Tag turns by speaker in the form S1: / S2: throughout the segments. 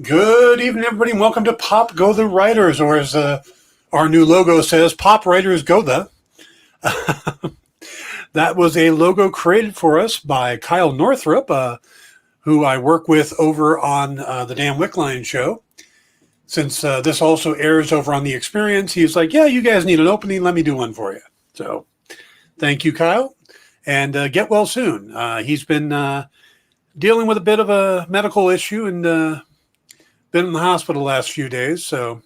S1: Good evening, everybody, and welcome to Pop Go the Writers, or as our new logo says, Pop Writers Go the. That was a logo created for us by Kyle Northrup, who I work with over on the Dan Wickline show. Since this also airs over on The Experience, he's like, yeah, you guys need an opening. Let me do one for you. So thank you, Kyle, and get well soon. He's been dealing with a bit of a medical issue and been in the hospital the last few days, so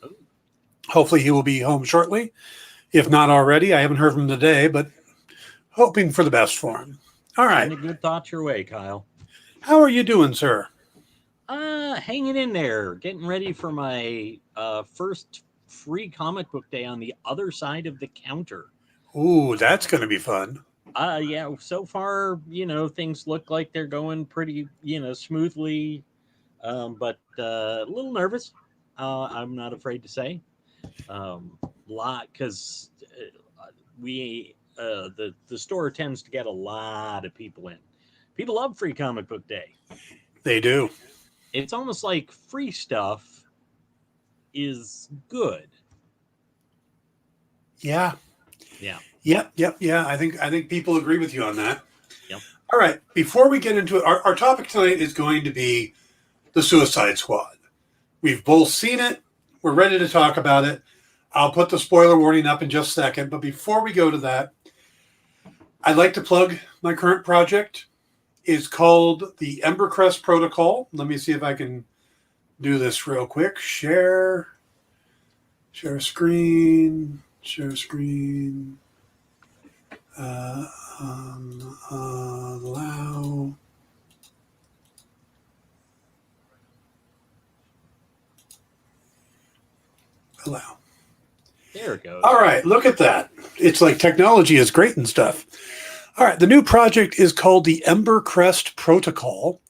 S1: hopefully he will be home shortly. If not already, I haven't heard from him today, but hoping for the best for him. All right.
S2: Send a good thought your way, Kyle.
S1: How are you doing, sir?
S2: Hanging in there, getting ready for my first free comic book day on the other side of the counter.
S1: Ooh, that's going to be fun.
S2: Yeah, so far, things look like they're going pretty, smoothly, but a little nervous. I'm not afraid to say. Lot because the store tends to get a lot of people in. People love free comic book day.
S1: They do.
S2: It's almost like free stuff is good.
S1: Yeah.
S2: Yeah.
S1: Yep. I think people agree with you on that.
S2: Yep.
S1: All right. Before we get into it, our topic tonight is going to be the Suicide Squad. We've both seen it. We're ready to talk about it. I'll put the spoiler warning up in just a second. But before we go to that, I'd like to plug my current project. It's called the Ember Crest Protocol. Let me see if I can do this real quick. Share screen. Allow. Allow.
S2: There it goes.
S1: All right, look at that. It's like technology is great and stuff. All right, the new project is called the Ember Crest Protocol,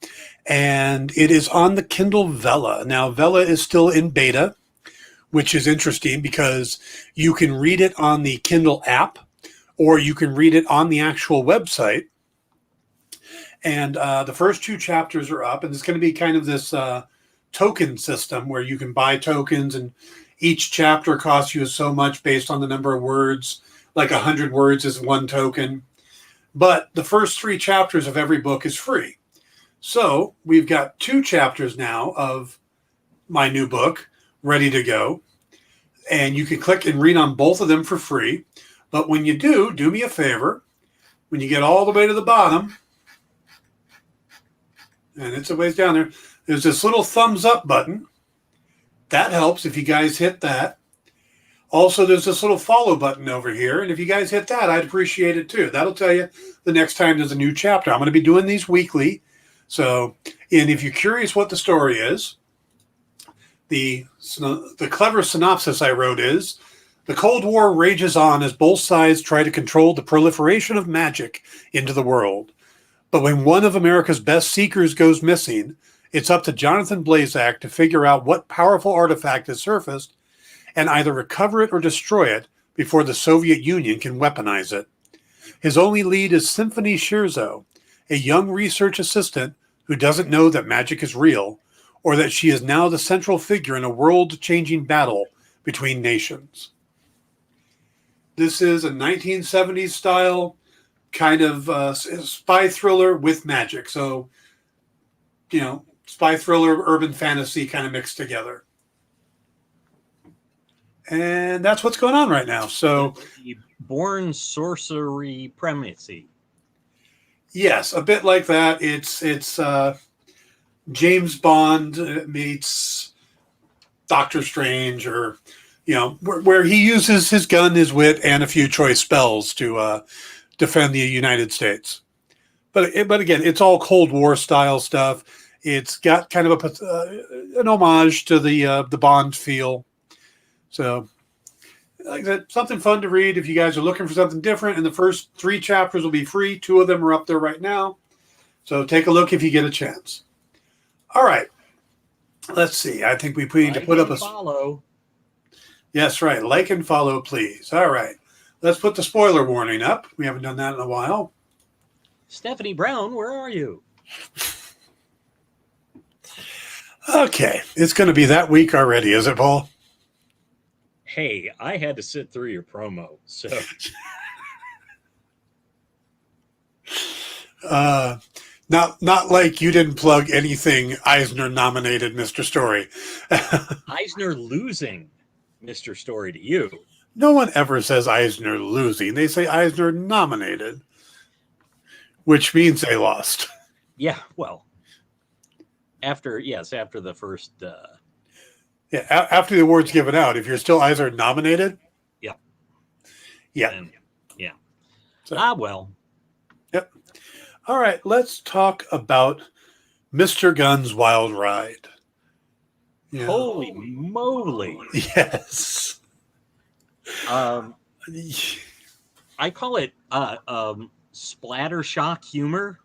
S1: and it is on the Kindle Vella. Now, Vella is still in beta, which is interesting because you can read it on the Kindle app, or you can read it on the actual website. And the first 2 chapters are up, and it's going to be kind of this token system where you can buy tokens, and each chapter costs you so much based on the number of words. Like 100 words is 1 token. But the first 3 chapters of every book is free. So we've got 2 chapters now of my new book ready to go. And you can click and read on both of them for free. But when you do me a favor. When you get all the way to the bottom, and it's a ways down there, there's this little thumbs up button. That helps if you guys hit that. Also, there's this little follow button over here. And if you guys hit that, I'd appreciate it too. That'll tell you the next time there's a new chapter. I'm going to be doing these weekly. So, and if you're curious what the story is, the clever synopsis I wrote is, the Cold War rages on as both sides try to control the proliferation of magic into the world. But when one of America's best seekers goes missing, it's up to Jonathan Blazak to figure out what powerful artifact has surfaced and either recover it or destroy it before the Soviet Union can weaponize it. His only lead is Symphony Shirzo, a young research assistant who doesn't know that magic is real or that she is now the central figure in a world-changing battle between nations. This is a 1970s style kind of spy thriller with magic. So, spy thriller, urban fantasy kind of mixed together. And that's what's going on right now. So,
S2: the Born Sorcery premise.
S1: Yes, a bit like that. It's James Bond meets Doctor Strange, or where he uses his gun, his wit, and a few choice spells to defend the United States. But again, it's all Cold War style stuff. It's got kind of an homage to the Bond feel. So, like that, something fun to read if you guys are looking for something different. And the first 3 chapters will be free. 2 of them are up there right now. So take a look if you get a chance. All right. Let's see. I think we need to put up a
S2: follow.
S1: Yes, right. Like and follow, please. All right. Let's put the spoiler warning up. We haven't done that in a while.
S2: Stephanie Brown, where are you?
S1: Okay, it's going to be that week already, is it, Paul?
S2: Hey, I had to sit through your promo, so
S1: Not like you didn't plug anything Eisner nominated, Mr. Story.
S2: Eisner losing Mr. Story to you.
S1: No one ever says Eisner losing. They say Eisner nominated, which means they lost.
S2: Yeah, well, after the first.
S1: Yeah, after the award's given out, if you're still Eisner nominated.
S2: Yeah.
S1: Yeah.
S2: And, yeah.
S1: So,
S2: well.
S1: Yep. All right, let's talk about Mr. Gunn's Wild Ride.
S2: Yeah. Holy moly.
S1: Yes.
S2: I call it splatter shock humor,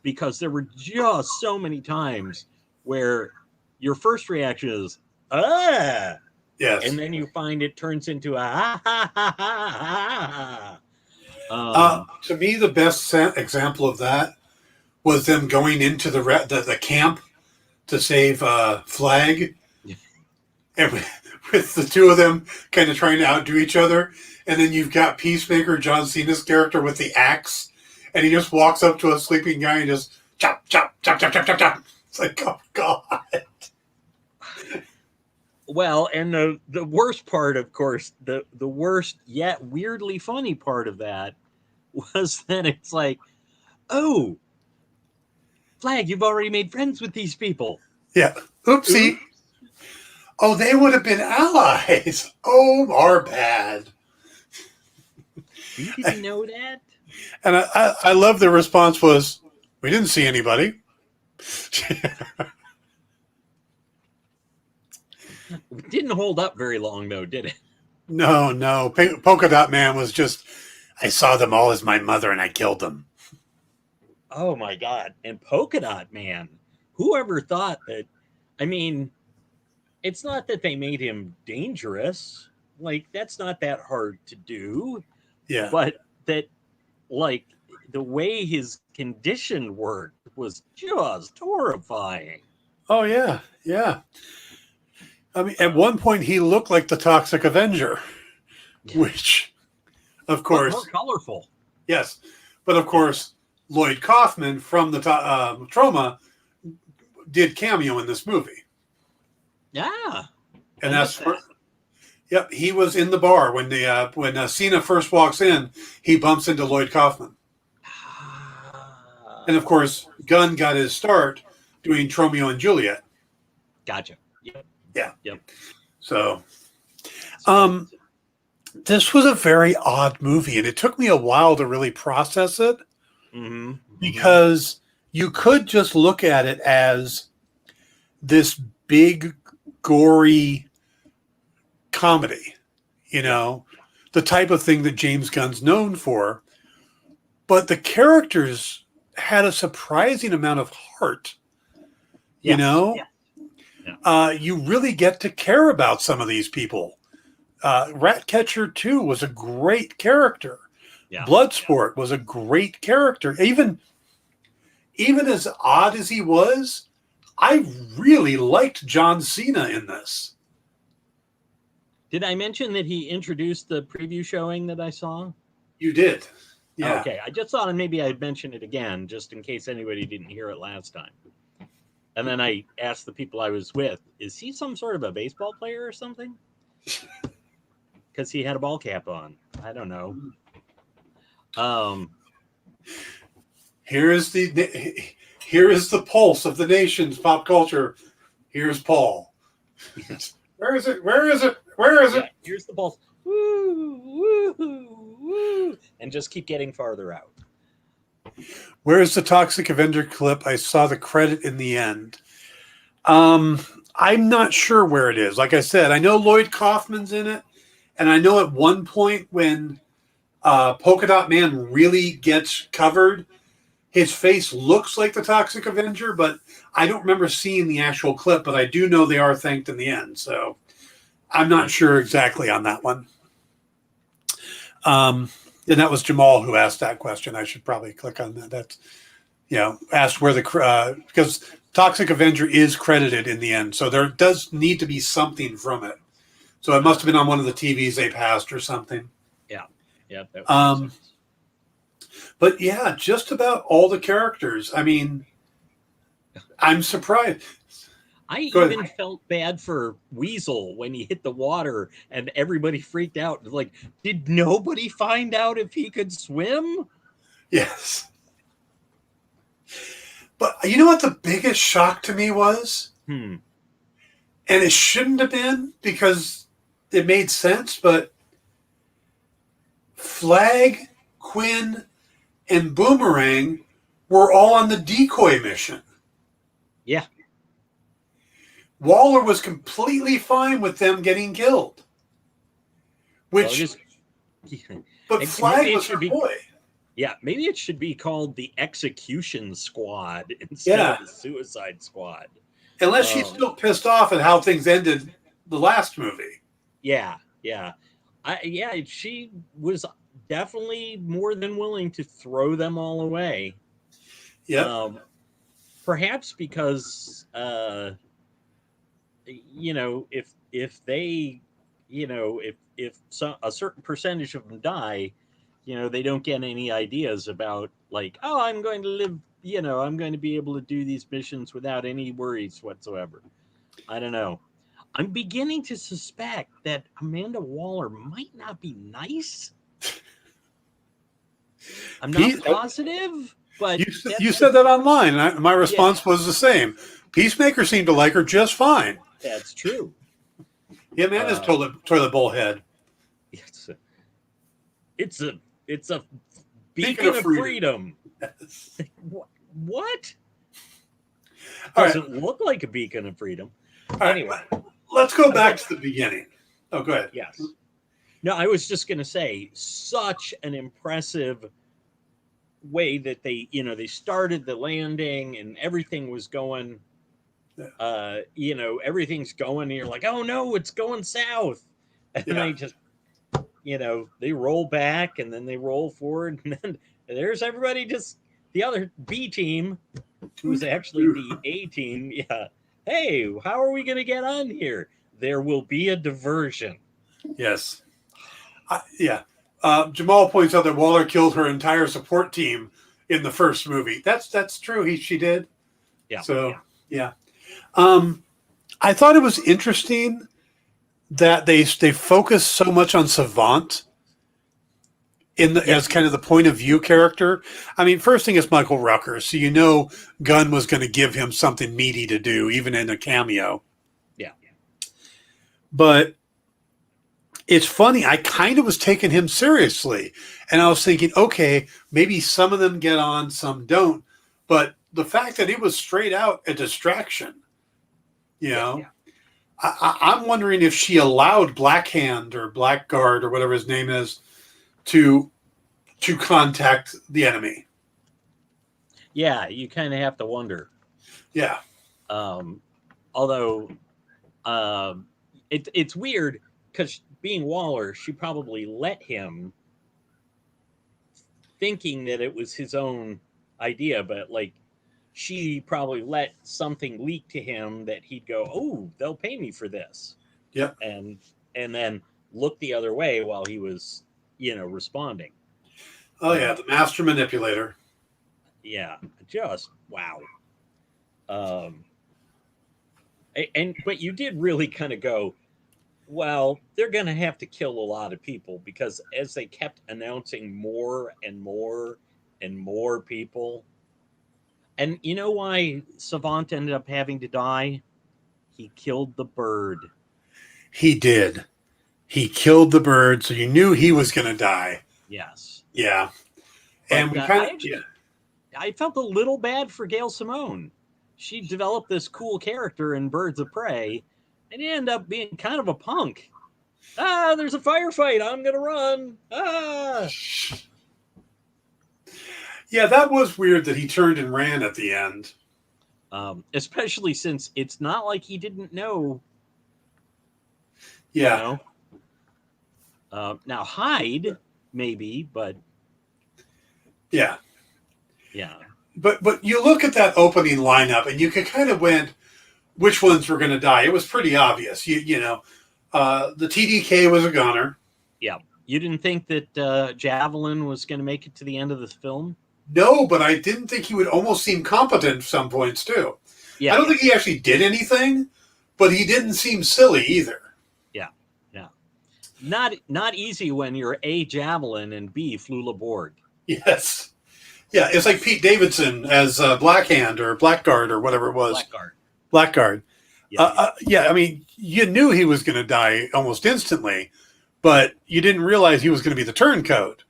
S2: because there were just so many times where your first reaction is, ah!
S1: Yes.
S2: And then you find it turns into a ha ha ha ha ha.
S1: To me, the best example of that was them going into the camp to save Flag, and with the two of them kind of trying to outdo each other. And then you've got Peacemaker, John Cena's character, with the axe, and he just walks up to a sleeping guy and just chop, chop, chop, chop, chop, chop, chop. It's like, oh, God.
S2: Well, and the worst part, of course, the worst yet weirdly funny part of that was that it's like, oh, Flag, you've already made friends with these people.
S1: Yeah. Oopsie. Oops. Oh, they would have been allies. Oh, our bad.
S2: You didn't know that?
S1: And I love the response was, we didn't see anybody.
S2: It didn't hold up very long, though, did it?
S1: No. Polka Dot Man was just, I saw them all as my mother and I killed them.
S2: Oh, my God. And Polka Dot Man, whoever thought that, I mean, it's not that they made him dangerous. Like, that's not that hard to do.
S1: Yeah.
S2: But that, like, the way his condition worked was just horrifying.
S1: Oh, yeah. Yeah. I mean, at one point, he looked like the Toxic Avenger, which, of course...
S2: More colorful.
S1: Yes. But, of course, Lloyd Kaufman from the Trauma did cameo in this movie.
S2: Yeah.
S1: And that's... Yep, he was in the bar when Cena first walks in. He bumps into Lloyd Kaufman, and of course, Gunn got his start doing Romeo and Juliet.
S2: Gotcha. Yep.
S1: Yeah.
S2: Yep.
S1: So, this was a very odd movie, and it took me a while to really process it, because you could just look at it as this big, gory comedy, the type of thing that James Gunn's known for, but the characters had a surprising amount of heart. You really get to care about some of these people. Ratcatcher 2 was a great character. Bloodsport was a great character. Even as odd as he was, I really liked John Cena in this.
S2: Did I mention that he introduced the preview showing that I saw?
S1: You did. Yeah.
S2: Okay. I just thought maybe I'd mention it again, just in case anybody didn't hear it last time. And then I asked the people I was with, is he some sort of a baseball player or something? Because he had a ball cap on. I don't know.
S1: Here is the pulse of the nation's pop culture. Here's Paul. Where is it? Where is it? Where is it?
S2: Here's the pulse. Woo, woo, woo, and just keep getting farther out.
S1: Where's the Toxic Avenger clip? I saw the credit in the end. I'm not sure where it is. Like I said, I know Lloyd Kaufman's in it, and I know at one point when Polka Dot Man really gets covered, his face looks like the Toxic Avenger, but I don't remember seeing the actual clip, but I do know they are thanked in the end. So I'm not sure exactly on that one. And that was Jamal who asked that question. I should probably click on that. asked where because Toxic Avenger is credited in the end, so there does need to be something from it. So it must have been on one of the TVs they passed or something.
S2: Yeah, that makes sense.
S1: But yeah, just about all the characters. I mean, I'm surprised.
S2: I even felt bad for Weasel when he hit the water and everybody freaked out. Like, did nobody find out if he could swim?
S1: Yes. But you know what the biggest shock to me was? And it shouldn't have been because it made sense, but Flag, Quinn, and Boomerang were all on the decoy mission.
S2: Yeah.
S1: Waller was completely fine with them getting killed. But Flag was her boy.
S2: Yeah, maybe it should be called the Execution Squad instead of the Suicide Squad.
S1: Unless she's still pissed off at how things ended the last movie.
S2: Yeah. She was definitely more than willing to throw them all away.
S1: Yeah.
S2: Perhaps because if they, if a certain percentage of them die, they don't get any ideas about like, oh, I'm going to live, I'm going to be able to do these missions without any worries whatsoever. I don't know. I'm beginning to suspect that Amanda Waller might not be nice. I'm not positive, but
S1: you said that online, and my response was the same. Peacemaker seemed to like her just fine.
S2: That's true.
S1: Yeah, man, his toilet bowl head.
S2: It's a beacon of freedom. Yes. What? Doesn't look like a beacon of freedom. Anyway,
S1: let's go back to the beginning. Oh, go ahead.
S2: Yes. No, I was just going to say, such an impressive way that they started the landing and everything was going. Everything's going. And you're like, oh no, it's going south, and they just, they roll back and then they roll forward, and then there's everybody, just the other B team, who's actually the A team. Yeah. Hey, how are we going to get on here? There will be a diversion.
S1: Yes. Jamal points out that Waller killed her entire support team in the first movie. That's true. She did.
S2: Yeah.
S1: So, yeah. I thought it was interesting that they focus so much on Savant as kind of the point of view character. I mean, first thing is Michael Rooker, so Gunn was going to give him something meaty to do, even in a cameo.
S2: Yeah.
S1: But it's funny, I kind of was taking him seriously, and I was thinking, okay, maybe some of them get on, some don't. But the fact that it was straight out a distraction, I'm wondering if she allowed Blackhand or Blackguard or whatever his name is to contact the enemy.
S2: Yeah, you kind of have to wonder.
S1: Yeah.
S2: Although it's weird because being Waller, she probably let him, thinking that it was his own idea, but like she probably let something leak to him that he'd go, oh, they'll pay me for this.
S1: Yeah.
S2: And then look the other way while he was, responding.
S1: Oh yeah, the master manipulator.
S2: Yeah, just wow. But you did really kind of go, well, they're going to have to kill a lot of people, because as they kept announcing more and more and more people. And you know why Savant ended up having to die? He killed the bird.
S1: He did. He killed the bird, so you knew he was going to die.
S2: Yes.
S1: Yeah.
S2: But,
S1: and
S2: I felt a little bad for Gail Simone. She developed this cool character in Birds of Prey, and he ended up being kind of a punk. There's a firefight. I'm going to run.
S1: Yeah, that was weird that he turned and ran at the end.
S2: Especially since it's not like he didn't know.
S1: Yeah.
S2: Now, Hyde, maybe, but...
S1: Yeah.
S2: Yeah.
S1: but you look at that opening lineup, and you could kind of win which ones were going to die. It was pretty obvious. The TDK was a goner.
S2: Yeah. You didn't think that Javelin was going to make it to the end of the film?
S1: No, but I didn't think he would almost seem competent at some points, too.
S2: Yeah.
S1: I don't think he actually did anything, but he didn't seem silly either.
S2: Yeah. Yeah. Not easy when you're A, Javelin, and B, Flula Borg.
S1: Yes. Yeah, it's like Pete Davidson as Blackhand or Blackguard or whatever it was. Blackguard. Yeah. I mean, you knew he was going to die almost instantly, but you didn't realize he was going to be the turncoat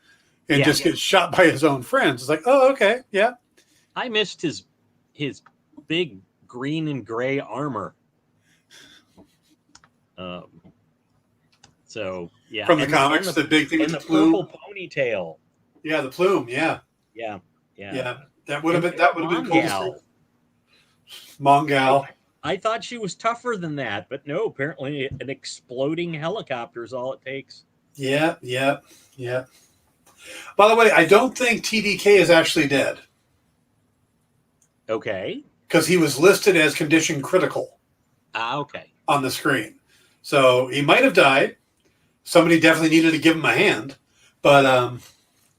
S1: and just get shot by his own friends. It's like, oh, okay, yeah.
S2: I missed his big green and gray armor. So yeah,
S1: from the comics, the big thing with the plume,
S2: purple ponytail.
S1: Yeah, the plume. Yeah. That would have been cool. Mongal.
S2: I thought she was tougher than that, but no. Apparently, an exploding helicopter is all it takes.
S1: Yeah. By the way, I don't think TDK is actually dead.
S2: Okay.
S1: Because he was listed as condition critical.
S2: Okay.
S1: On the screen. So he might have died. Somebody definitely needed to give him a hand. But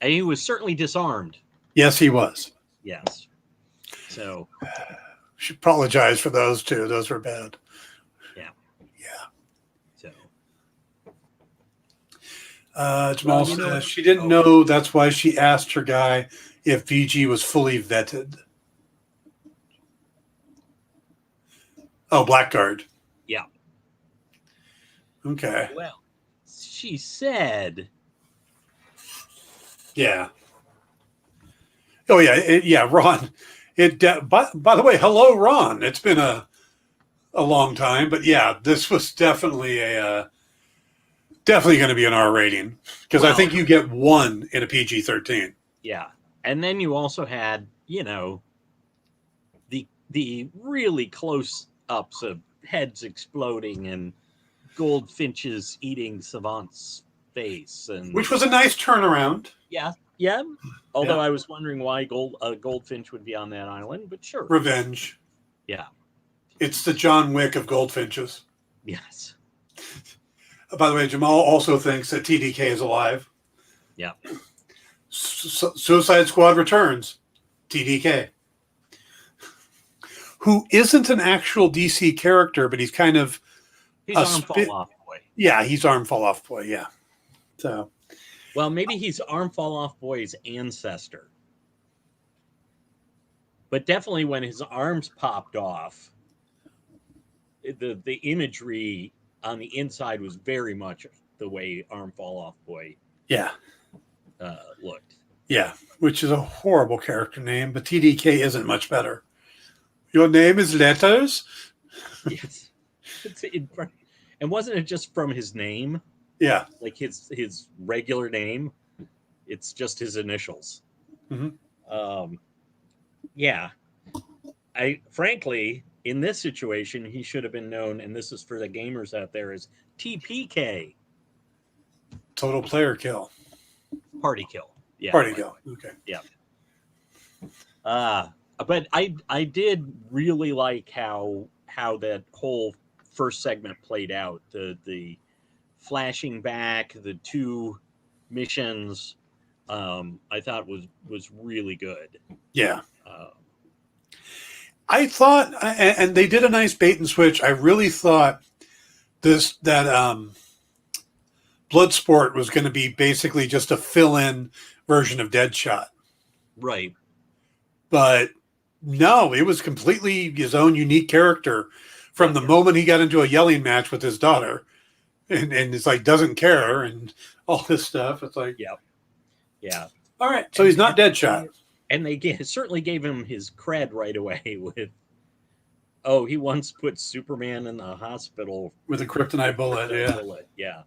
S2: and he was certainly disarmed.
S1: Yes, he was.
S2: Yes. So
S1: should apologize for those too. Those were bad.
S2: Yeah. So
S1: Jamal says she didn't know, that's why she asked her guy if VG was fully vetted. Oh, Blackguard.
S2: Yeah.
S1: Okay.
S2: Well, she said.
S1: Yeah. Oh yeah, Ron. By the way, hello, Ron. It's been a long time, but yeah, this was definitely definitely going to be an R rating because I think you get one in a PG-13.
S2: Yeah, and then you also had the really close ups of heads exploding and goldfinches eating Savant's face, and
S1: which was a nice turnaround.
S2: Yeah. Although I was wondering why goldfinch would be on that island, but sure.
S1: Revenge.
S2: Yeah.
S1: It's the John Wick of goldfinches.
S2: Yes.
S1: By the way, Jamal also thinks that TDK is alive.
S2: Yeah.
S1: Suicide Squad returns. TDK. Who isn't an actual DC character, but he's kind of
S2: he's arm fall off boy.
S1: Yeah, he's arm fall off boy. Yeah. So.
S2: Well, maybe he's Arm Fall Off Boy's ancestor. But definitely when his arms popped off, the imagery on the inside was very much the way Arm Fall Off Boy looked. Yeah,
S1: which is a horrible character name, but TDK isn't much better. Your name is Letters?
S2: Yes. And wasn't it just from his name?
S1: Yeah.
S2: Like his regular name. It's just his initials.
S1: Mm-hmm.
S2: Yeah. Frankly, in this situation, he should have been known, and this is for the gamers out there, as TPK.
S1: Total player kill.
S2: Party kill. Yeah.
S1: Party kill. Okay.
S2: Yeah. But I did really like how that whole first segment played out. The flashing back, the two missions, I thought was really good.
S1: Yeah. I thought, and they did a nice bait and switch. I really thought that Bloodsport was going to be basically just a fill-in version of Deadshot.
S2: Right.
S1: But no, it was completely his own unique character from the moment he got into a yelling match with his daughter. And it's like, doesn't care and all this stuff. It's like,
S2: yeah.
S1: All right. So he's not Deadshot.
S2: And they certainly gave him his cred right away with, he once put Superman in the hospital.
S1: With a kryptonite bullet.
S2: Yeah.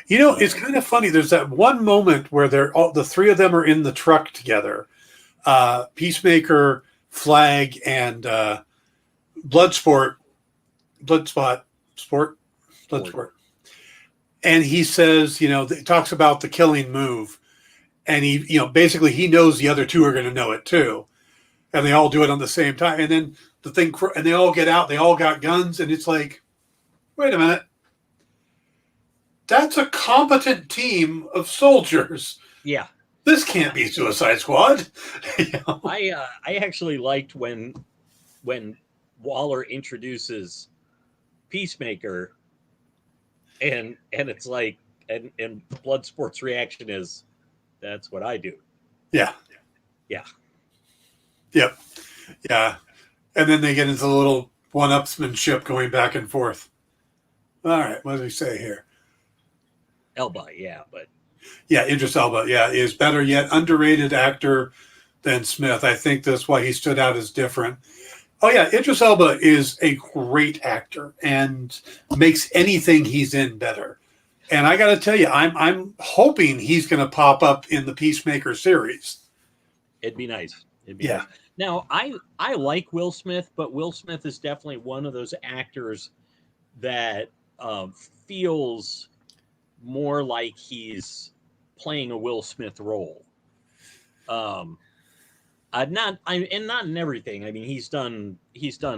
S1: You know, it's kind of funny. There's that one moment where the three of them are in the truck together. Peacemaker, Flag, and Bloodsport. And he says, he talks about the killing move. And he, basically he knows the other two are going to know it too. and they all do it on the same time. And then and they all get out. They all got guns, and it's like, wait a minute. That's a competent team of soldiers.
S2: Yeah.
S1: This can't be Suicide Squad.
S2: I actually liked when Waller introduces Peacemaker, and it's like, and Bloodsport's reaction is, that's what I do.
S1: Yeah.
S2: Yeah.
S1: Yep. Yeah. And then they get into the little one-upsmanship going back and forth. All right, what does he say here?
S2: Elba, yeah, but
S1: yeah, Idris Elba, yeah, is better yet underrated actor than Smith. I think that's why he stood out as different. Oh yeah, Idris Elba is a great actor and makes anything he's in better. And I got to tell you, I'm hoping he's going to pop up in the Peacemaker series.
S2: It'd be nice. Nice. Now, I like Will Smith, but Will Smith is definitely one of those actors that feels more like he's playing a Will Smith role. Not in everything. I mean, he's done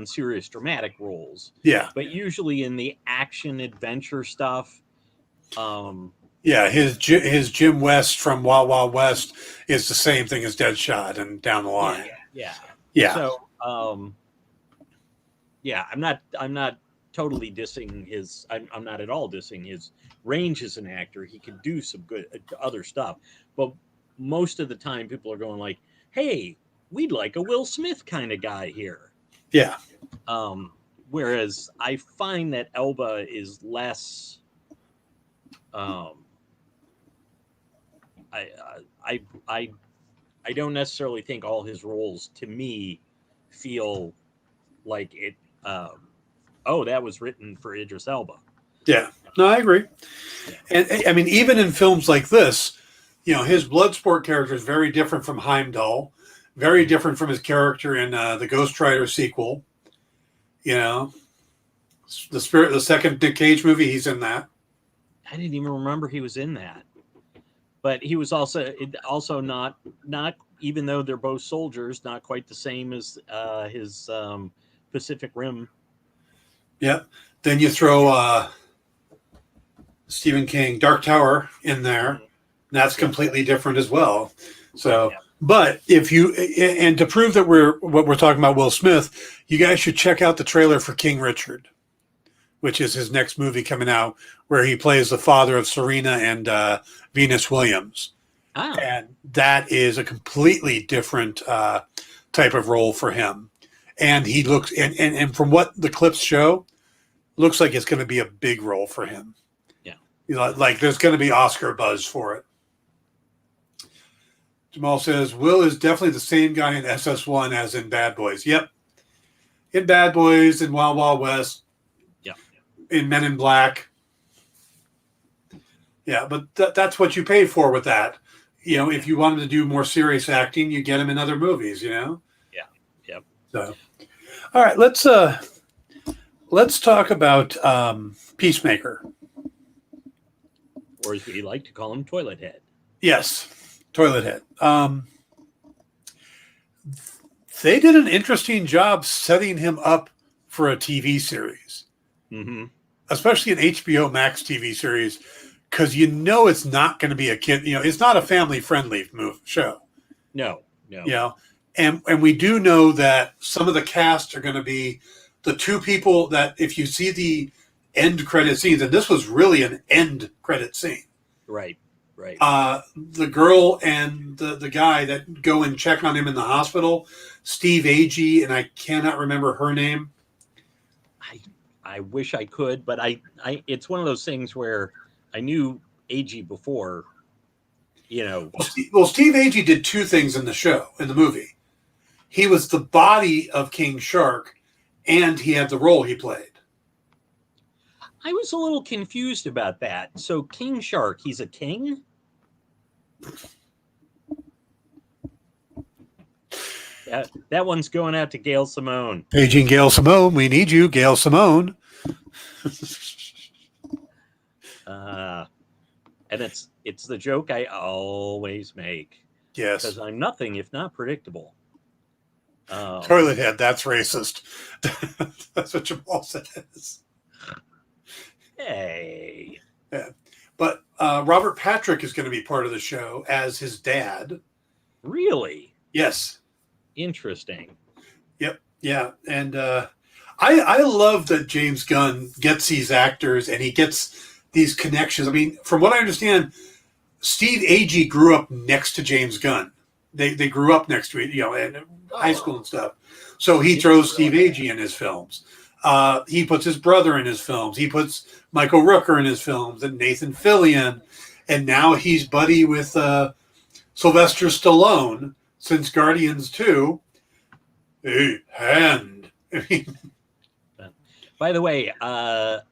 S2: serious dramatic roles.
S1: Yeah.
S2: But usually in the action adventure stuff.
S1: Yeah, his Jim West from Wild Wild West is the same thing as Deadshot and down the line.
S2: Yeah.
S1: So,
S2: I'm not totally dissing his. I'm not at all dissing his range as an actor. He can do some good other stuff, but most of the time, people are going like, "Hey, we'd like a Will Smith kind of guy here."
S1: Yeah.
S2: Whereas I find that Elba is less. I don't necessarily think all his roles to me feel like it. That was written for Idris Elba.
S1: Yeah, no, I agree. Yeah. And I mean, even in films like this, his Bloodsport character is very different from Heimdall, very different from his character in the Ghost Rider sequel. The second Nick Cage movie, he's in that.
S2: I didn't even remember he was in that. But he was also not even though they're both soldiers, not quite the same as his Pacific Rim. Yeah.
S1: Then you throw Stephen King, Dark Tower in there. Mm-hmm. That's completely different as well. So, but and to prove that what we're talking about Will Smith, you guys should check out the trailer for King Richard, which is his next movie coming out, where he plays the father of Serena and Venus Williams.
S2: Oh.
S1: And that is a completely different type of role for him. And he looks, and from what the clips show, looks like it's going to be a big role for him.
S2: Yeah.
S1: Like there's going to be Oscar buzz for it. Jamal says, Will is definitely the same guy in SS1 as in Bad Boys. Yep. In Bad Boys, in Wild Wild West.
S2: Yeah.
S1: In Men in Black. Yeah, but that's what you pay for with that. If you wanted to do more serious acting, you get him in other movies,
S2: Yeah. Yep.
S1: So, all right, let's talk about Peacemaker.
S2: Or as we like to call him, Toilet Head.
S1: Yes, Toilet Head. They did an interesting job setting him up for a TV series.
S2: Mm-hmm.
S1: Especially an HBO Max TV series. Because it's not going to be a kid. It's not a family-friendly show.
S2: No.
S1: And we do know that some of the cast are going to be the two people that, if you see the end credit scenes, and this was really an end credit scene.
S2: Right.
S1: The girl and the guy that go and check on him in the hospital, Steve Agee, and I cannot remember her name.
S2: I wish I could, but it's one of those things where I knew Agee before,
S1: Well, Steve Agee did two things in the movie. He was the body of King Shark, and he had the role he played.
S2: I was a little confused about that. So King Shark, he's a king? That one's going out to Gail Simone.
S1: Paging Gail Simone. We need you, Gail Simone.
S2: And it's the joke I always make.
S1: Yes.
S2: Because I'm nothing if not predictable.
S1: Toilet head, that's racist. That's what Jamal says.
S2: Hey.
S1: Yeah. But Robert Patrick is going to be part of the show as his dad.
S2: Really?
S1: Yes.
S2: Interesting.
S1: Yep. Yeah. And I love that James Gunn gets these actors and he gets these connections. I mean, from what I understand, Steve Agee grew up next to James Gunn. They grew up next to it, in high school and stuff. So he throws Steve Agee in his films. He puts his brother in his films. He puts Michael Rooker in his films and Nathan Fillion. And now he's buddy with Sylvester Stallone since Guardians 2. Hey, hand. I mean,
S2: by the way, I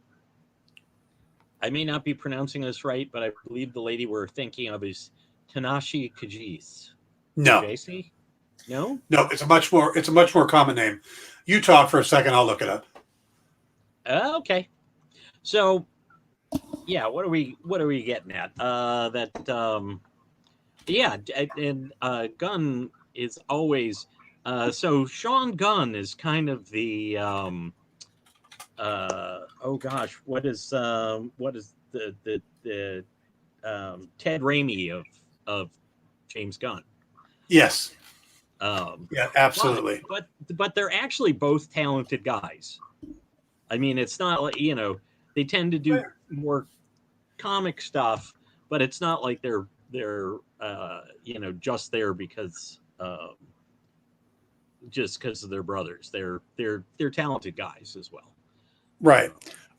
S2: may not be pronouncing this right, but I believe the lady we're thinking of is Tanashi Kajis.
S1: no.
S2: JC? No?
S1: No, it's a much more common name. You talk for a second, I'll look it up.
S2: Okay. So, yeah, what are we getting at? Gunn is always so Sean Gunn is kind of the what is the Ted Raimi of James Gunn.
S1: Yes. Yeah, absolutely.
S2: But they're actually both talented guys. I mean, it's not like, they tend to do more comic stuff, but it's not like they're just there because just because of their brothers. They're talented guys as well.
S1: Right.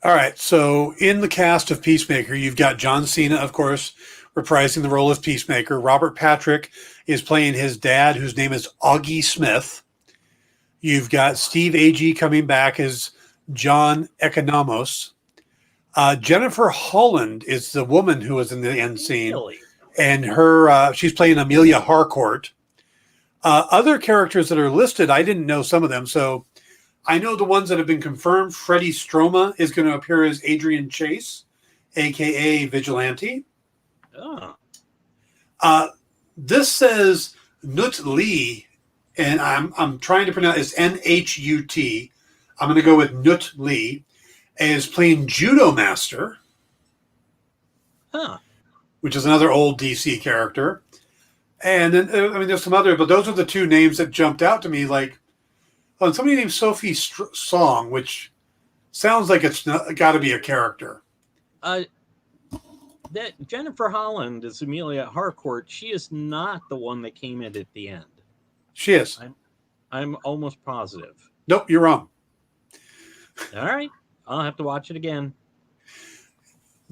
S1: All right. So in the cast of Peacemaker, you've got John Cena, of course, reprising the role of Peacemaker. Robert Patrick is playing his dad, whose name is Agee Smith. You've got Steve Agee coming back as John Economos. Jennifer Holland is the woman who was in the end scene.
S2: Really?
S1: And she's playing Amelia Harcourt. Other characters that are listed, I didn't know some of them. So I know the ones that have been confirmed. Freddie Stroma is going to appear as Adrian Chase, a.k.a. Vigilante.
S2: Oh.
S1: This says Nut Lee, and I'm trying to pronounce it's Nhut. I'm going to go with Nut Lee, as playing Judo Master, which is another old DC character. And then, there's some other, but those are the two names that jumped out to me. Like, somebody named Sophie Song, which sounds like it's got to be a character.
S2: That Jennifer Holland is Amelia Harcourt. She is not the one that came in at the end.
S1: She is.
S2: I'm almost positive.
S1: Nope, you're wrong.
S2: All right. I'll have to watch it again.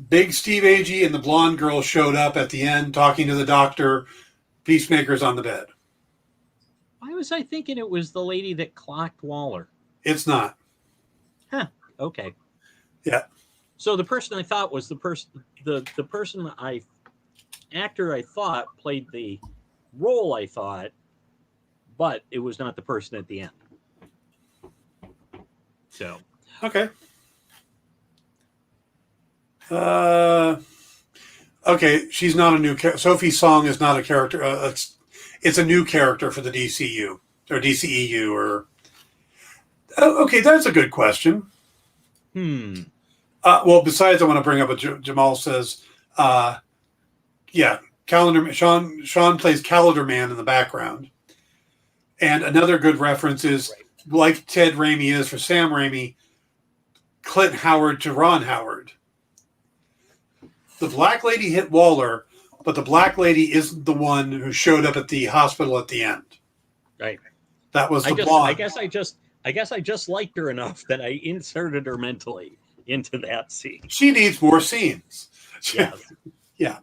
S1: Big Steve Agee and the blonde girl showed up at the end talking to the doctor. Peacemaker's on the bed.
S2: Why was I thinking it was the lady that clocked Waller?
S1: It's not.
S2: Huh. Okay.
S1: Yeah.
S2: So the person I thought was the actor I thought played the role I thought, but it was not the person at the end. So.
S1: Okay. Okay, she's not a new character. Sophie Song is not a character. It's a new character for the DCU or DCEU or. Okay, that's a good question. Well, besides, I want to bring up what Jamal says. Calendar Sean plays Calendar Man in the background, and another good reference is like Ted Raimi is for Sam Raimi. Clint Howard to Ron Howard. The black lady hit Waller, but the black lady isn't the one who showed up at the hospital at the end.
S2: Right.
S1: That was the blonde.
S2: I guess I just liked her enough that I inserted her mentally into that scene.
S1: She needs more scenes.
S2: Yes.
S1: Yeah.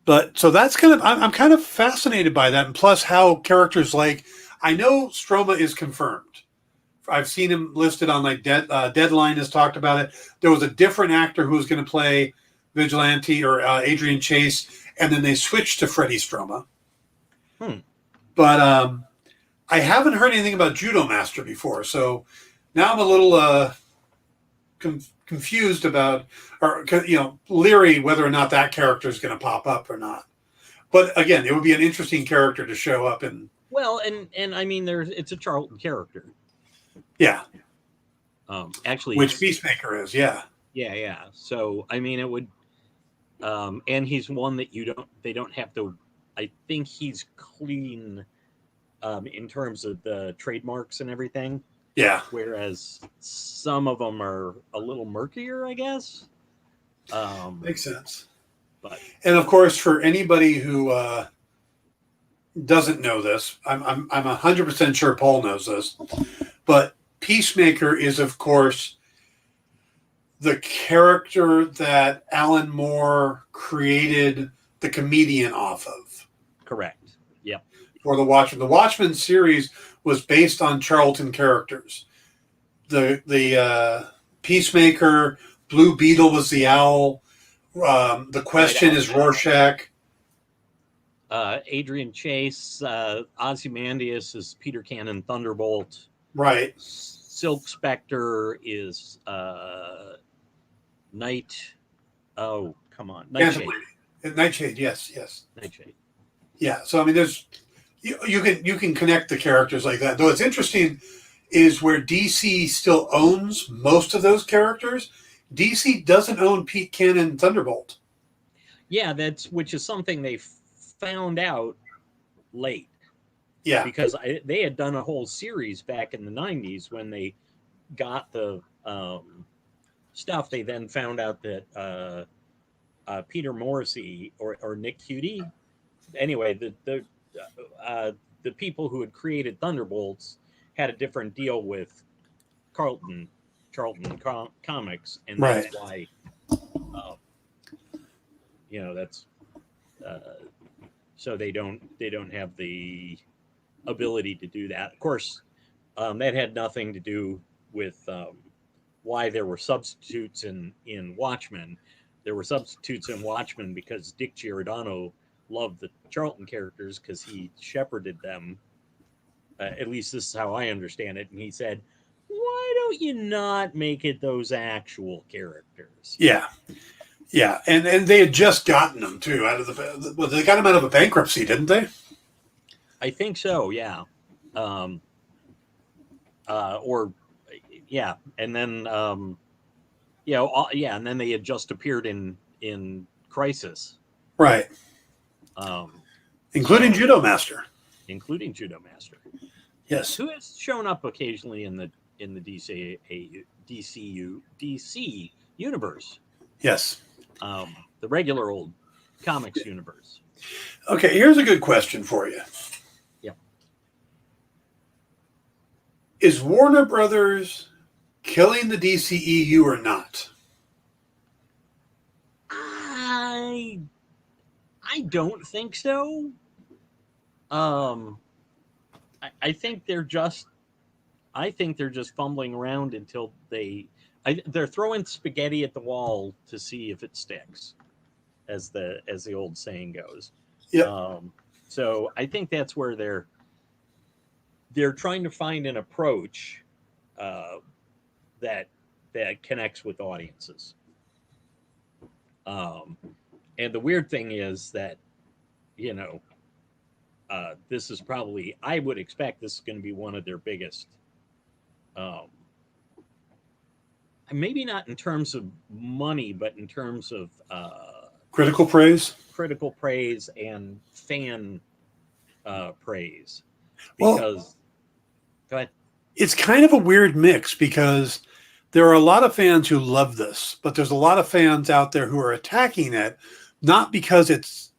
S1: But so that's I'm kind of fascinated by that. And plus how characters I know Stroma is confirmed. I've seen him listed on Deadline has talked about it. There was a different actor who was going to play Vigilante or Adrian Chase, and then they switched to Freddie Stroma. But I haven't heard anything about Judo Master before, so now I'm a little confused about, or leery whether or not that character is going to pop up or not. But again, it would be an interesting character to show up in.
S2: Well, and I mean, it's a Charlton character.
S1: Yeah.
S2: Actually,
S1: Which Peacemaker is, yeah.
S2: Yeah. So I mean, it would, and he's one that they don't have to. I think he's clean, in terms of the trademarks and everything.
S1: Yeah.
S2: Whereas some of them are a little murkier, I guess.
S1: Makes sense.
S2: But
S1: and of course, for anybody who doesn't know this, I'm 100% sure Paul knows this, but Peacemaker is, of course, the character that Alan Moore created the comedian off of.
S2: Correct. Yep.
S1: For the Watchmen. The Watchmen series was based on Charlton characters. The Peacemaker, Blue Beetle was the owl. The Question is Rorschach.
S2: Adrian Chase, Ozymandias is Peter Cannon Thunderbolt.
S1: Right.
S2: Silk Spectre is Night. Oh, come on, Nightshade.
S1: Nightshade, yes.
S2: Nightshade.
S1: Yeah. So I mean, there's you can connect the characters like that. Though it's interesting is where DC still owns most of those characters. DC doesn't own Pete Cannon Thunderbolt.
S2: Yeah, which is something they found out late.
S1: Yeah,
S2: because they had done a whole series back in the 90s when they got the stuff. They then found out that Peter Morrissey or Nick Cudi, anyway, the people who had created Thunderbolts had a different deal with Charlton Comics, and that's why, that's so they don't have the ability to do that. Of course, that had nothing to do with why there were substitutes in Watchmen. There were substitutes in Watchmen because Dick Giordano loved the Charlton characters because he shepherded them. At least this is how I understand it. And he said, why don't you not make it those actual characters?
S1: Yeah. And they had just gotten them, too, out of they got them out of a bankruptcy, didn't they?
S2: I think so, yeah. And then, and then they had just appeared in Crisis.
S1: Right. Including Judo Master.
S2: Including Judo Master.
S1: Yes.
S2: Who has shown up occasionally in the DC universe.
S1: Yes.
S2: The regular old comics universe.
S1: Okay, here's a good question for you.
S2: Yep.
S1: Is Warner Brothers killing the DCEU or not?
S2: I don't think so. I think they're just fumbling around until they're throwing spaghetti at the wall to see if it sticks, as the old saying goes.
S1: Yeah.
S2: So I think that's where they're trying to find an approach that connects with audiences. And the weird thing is that, this is probably, I would expect this is going to be one of their biggest, maybe not in terms of money, but in terms of
S1: critical praise
S2: and fan praise.
S1: Because,
S2: go ahead.
S1: It's kind of a weird mix because there are a lot of fans who love this, but there's a lot of fans out there who are attacking it, not because it's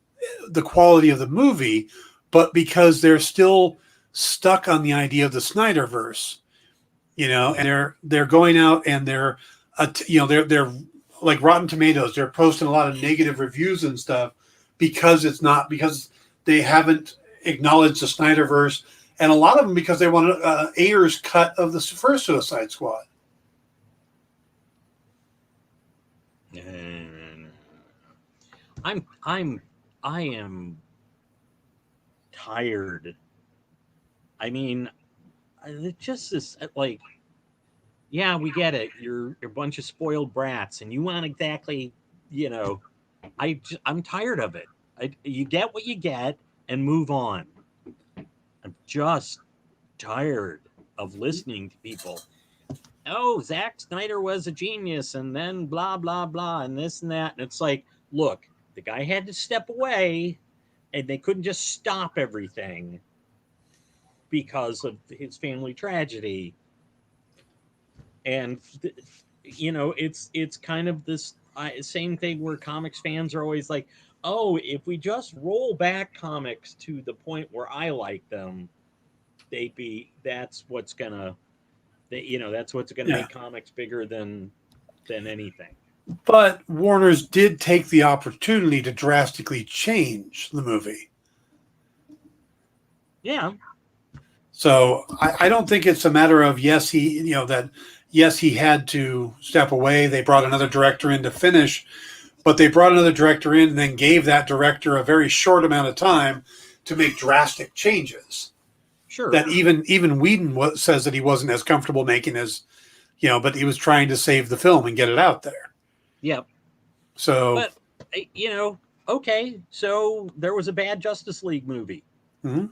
S1: the quality of the movie, but because they're still stuck on the idea of the Snyderverse, and they're going out and they're like Rotten Tomatoes. They're posting a lot of negative reviews and stuff because they haven't acknowledged the Snyderverse, and a lot of them because they want Ayer's cut of the first Suicide Squad.
S2: I am tired. I mean, it just is like, yeah, we get it. You're a bunch of spoiled brats, and you want exactly, I'm tired of it. You get what you get and move on. I'm just tired of listening to people. Oh, Zack Snyder was a genius, and then blah blah blah, and this and that. And it's like, look, the guy had to step away, and they couldn't just stop everything because of his family tragedy. And it's kind of this same thing where comics fans are always like, oh, if we just roll back comics to the point where I like them, that's what's gonna
S1: Yeah.
S2: make comics bigger than anything.
S1: But Warner's did take the opportunity to drastically change the movie.
S2: Yeah.
S1: So I don't think it's a matter of yes, he had to step away. They brought another director in to finish, but they brought another director in and then gave that director a very short amount of time to make drastic changes.
S2: Sure.
S1: That even Whedon says that he wasn't as comfortable making as, but he was trying to save the film and get it out there.
S2: Yep.
S1: So,
S2: but okay, so there was a bad Justice League movie.
S1: Mm-hmm.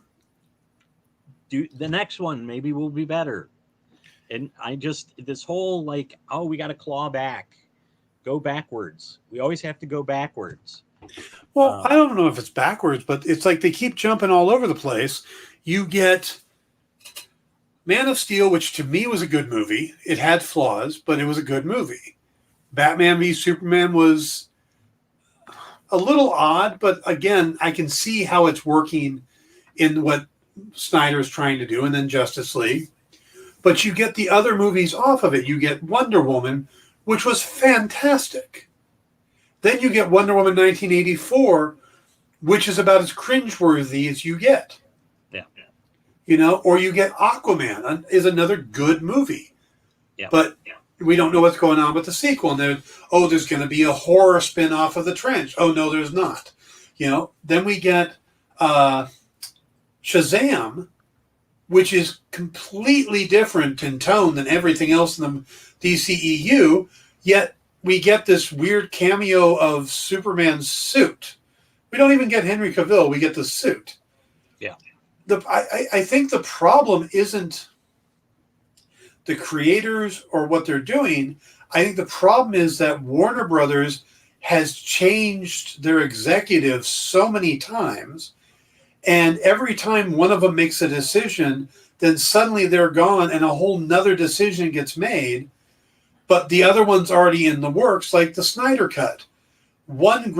S2: The next one maybe will be better. And this whole like, oh, we got to claw back, go backwards. We always have to go backwards.
S1: Well, I don't know if it's backwards, but it's like they keep jumping all over the place. You get Man of Steel, which to me was a good movie. It had flaws, but it was a good movie. Batman v Superman was a little odd, but again, I can see how it's working in what Snyder's trying to do, and then Justice League. But you get the other movies off of it. You get Wonder Woman, which was fantastic. Then you get Wonder Woman 1984, which is about as cringeworthy as you get.
S2: Yeah.
S1: Or you get Aquaman, is another good movie.
S2: Yeah.
S1: But we don't know what's going on with the sequel. And there's going to be a horror spin-off of The Trench. Oh, no, there's not. Then we get Shazam, which is completely different in tone than everything else in the DCEU, yet we get this weird cameo of Superman's suit. We don't even get Henry Cavill, we get the suit.
S2: Yeah.
S1: I think the problem isn't the creators or what they're doing. I think the problem is that Warner Brothers has changed their executives so many times, and every time one of them makes a decision, then suddenly they're gone and a whole nother decision gets made, but the other one's already in the works, like the Snyder Cut. One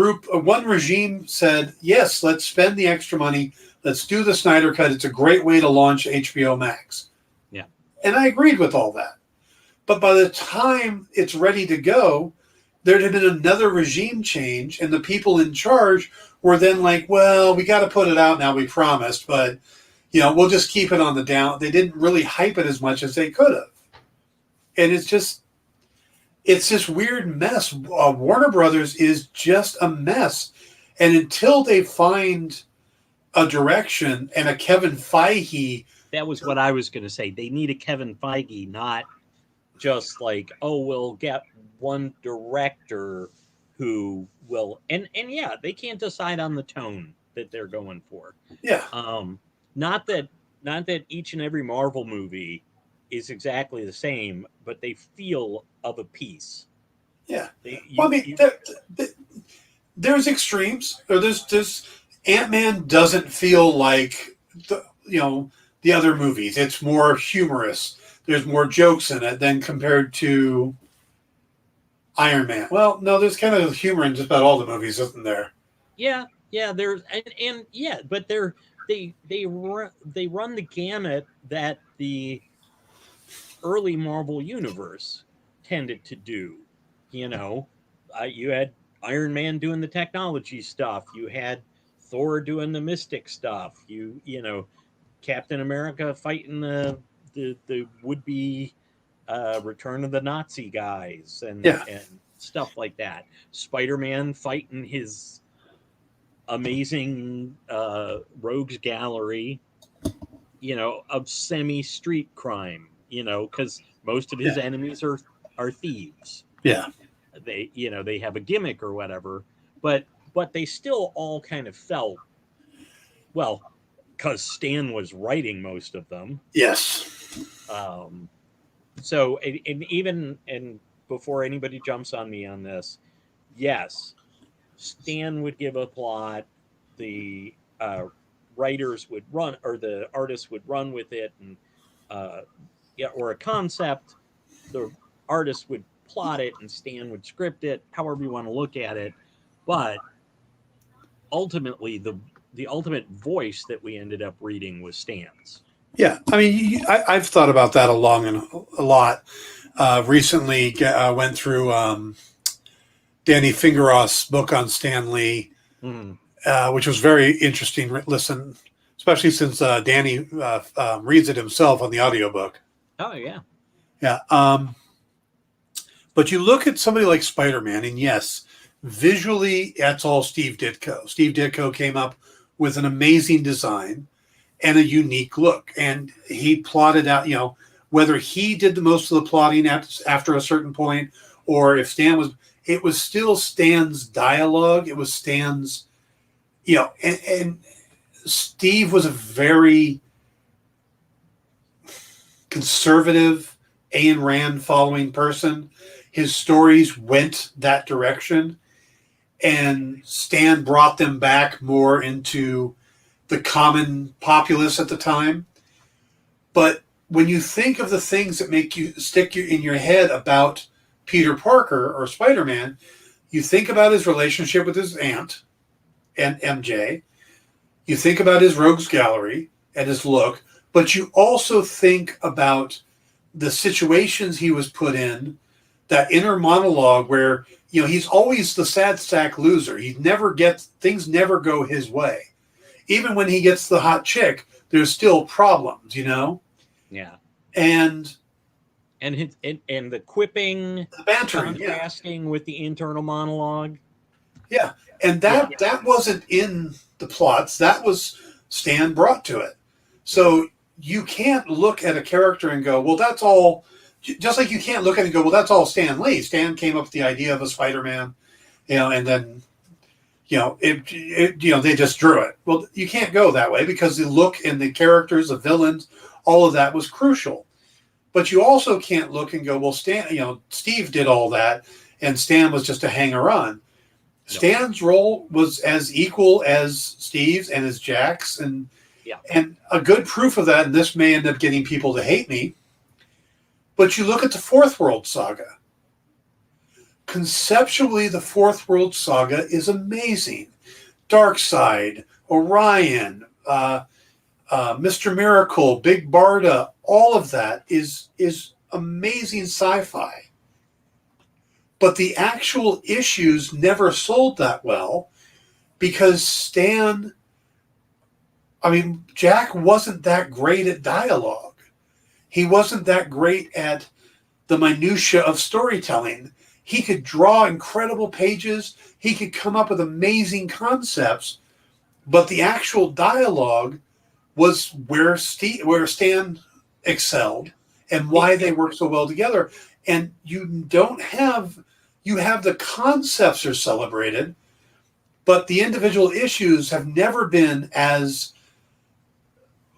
S1: regime said, yes, let's spend the extra money. Let's do the Snyder Cut. It's a great way to launch HBO Max.
S2: Yeah.
S1: And I agreed with all that. But by the time it's ready to go, there had been another regime change, and the people in charge were then like, well, we got to put it out now, we promised, but, we'll just keep it on the down. They didn't really hype it as much as they could have. And it's this weird mess. Warner Brothers is just a mess. And until they find a direction and a Kevin Feige.
S2: That was what I was going to say. They need a Kevin Feige, not just like, oh, we'll get one director who will, and yeah, they can't decide on the tone that they're going for.
S1: Yeah.
S2: Not that each and every Marvel movie is exactly the same, but they feel of a piece.
S1: Yeah. There's extremes. Or there's Ant-Man doesn't feel like the other movies. It's more humorous. There's more jokes in it than compared to Iron Man. Well, no, there's kind of humor in just about all the movies, isn't there?
S2: Yeah, there's and yeah, but they run the gamut that the early Marvel universe tended to do. You had Iron Man doing the technology stuff. You had Thor doing the mystic stuff. Captain America fighting the would-be Return of the Nazi guys and stuff like that. Spider-Man fighting his amazing rogues gallery, of semi-street crime, because most of his enemies are thieves.
S1: Yeah.
S2: They have a gimmick or whatever, but but they still all kind of felt, well, because Stan was writing most of them.
S1: Yes.
S2: So, and before anybody jumps on me on this, yes, Stan would give a plot, the writers would run, or the artists would run with it, and yeah, or a concept, the artist would plot it, and Stan would script it, however you want to look at it. But ultimately, the ultimate voice that we ended up reading was Stan's.
S1: Yeah, I mean, I've thought about that a lot. Recently, went through Danny Fingeroth's book on Stan Lee, which was very interesting. Listen, especially since Danny reads it himself on the audiobook.
S2: Oh yeah,
S1: yeah. But you look at somebody like Spider-Man, and yes, visually, that's all Steve Ditko. Steve Ditko came up with an amazing design and a unique look. And he plotted out, whether he did the most of the plotting after a certain point, or if Stan was, it was still Stan's dialogue. It was Stan's, and Steve was a very conservative, Ayn Rand following person. His stories went that direction, and Stan brought them back more into the common populace at the time. But when you think of the things that make you stick in your head about Peter Parker or Spider-Man, you think about his relationship with his aunt and MJ. You think about his rogues gallery and his look, but you also think about the situations he was put in, that inner monologue where, he's always the sad sack loser. Things never go his way. Even when he gets the hot chick, there's still problems,
S2: Yeah.
S1: And
S2: the quipping,
S1: the bantering,
S2: contrasting with the internal monologue.
S1: Yeah. And that wasn't in the plots. That was Stan brought to it. So you can't look at a character and go, well, that's all. Just like you can't look at it and go, well, that's all Stan Lee. Stan came up with the idea of a Spider-Man, and then, they just drew it. Well, you can't go that way because the look and the characters, the villains, all of that was crucial. But you also can't look and go, well, Steve did all that, and Stan was just a hanger-on. Stan's role was as equal as Steve's and as Jack's, and a good proof of that, and this may end up getting people to hate me, but you look at the Fourth World Saga. Conceptually, the Fourth World Saga is amazing. Darkseid, Orion, Mr. Miracle, Big Barda, all of that is amazing sci-fi. But the actual issues never sold that well because Jack wasn't that great at dialogue. He wasn't that great at the minutia of storytelling. He could draw incredible pages. He could come up with amazing concepts, but the actual dialogue was where Stan excelled and why they work so well together. And you have the concepts are celebrated, but the individual issues have never been as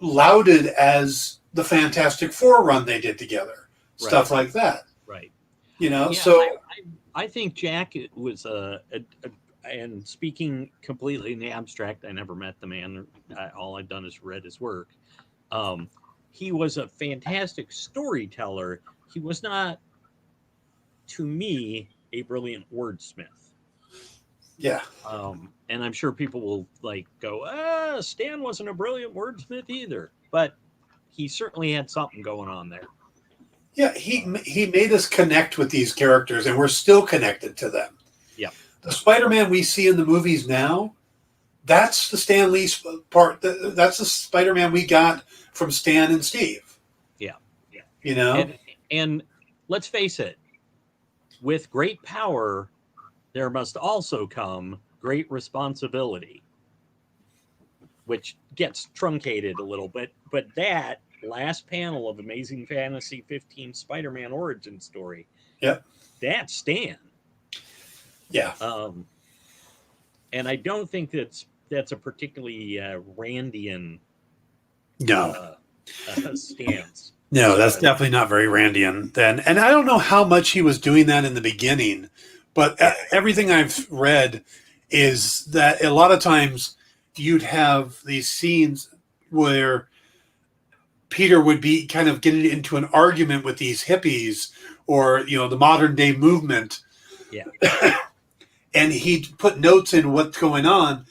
S1: lauded as the Fantastic Four run they did together. Right. Stuff like that.
S2: Right.
S1: So
S2: I think Jack was and speaking completely in the abstract, I never met the man. All I've done is read his work. He was a fantastic storyteller. He was not, to me, a brilliant wordsmith.
S1: Yeah.
S2: And I'm sure people will go, Stan wasn't a brilliant wordsmith either, but he certainly had something going on there.
S1: Yeah, he made us connect with these characters, and we're still connected to them.
S2: Yeah.
S1: The Spider-Man we see in the movies now, that's the Stan Lee part. That's the Spider-Man we got from Stan and Steve.
S2: Yeah. And let's face it, with great power, there must also come great responsibility, which gets truncated a little bit. But that last panel of Amazing Fantasy 15 Spider-Man origin story,
S1: that's
S2: Stan.
S1: Yeah.
S2: and I don't think that's a particularly Randian
S1: No.
S2: stance.
S1: No,
S2: So
S1: that's definitely not very Randian then. And I don't know how much he was doing that in the beginning, but everything I've read is that a lot of times you'd have these scenes where Peter would be kind of getting into an argument with these hippies or, the modern day movement.
S2: yeah,
S1: And he'd put notes in what's going on.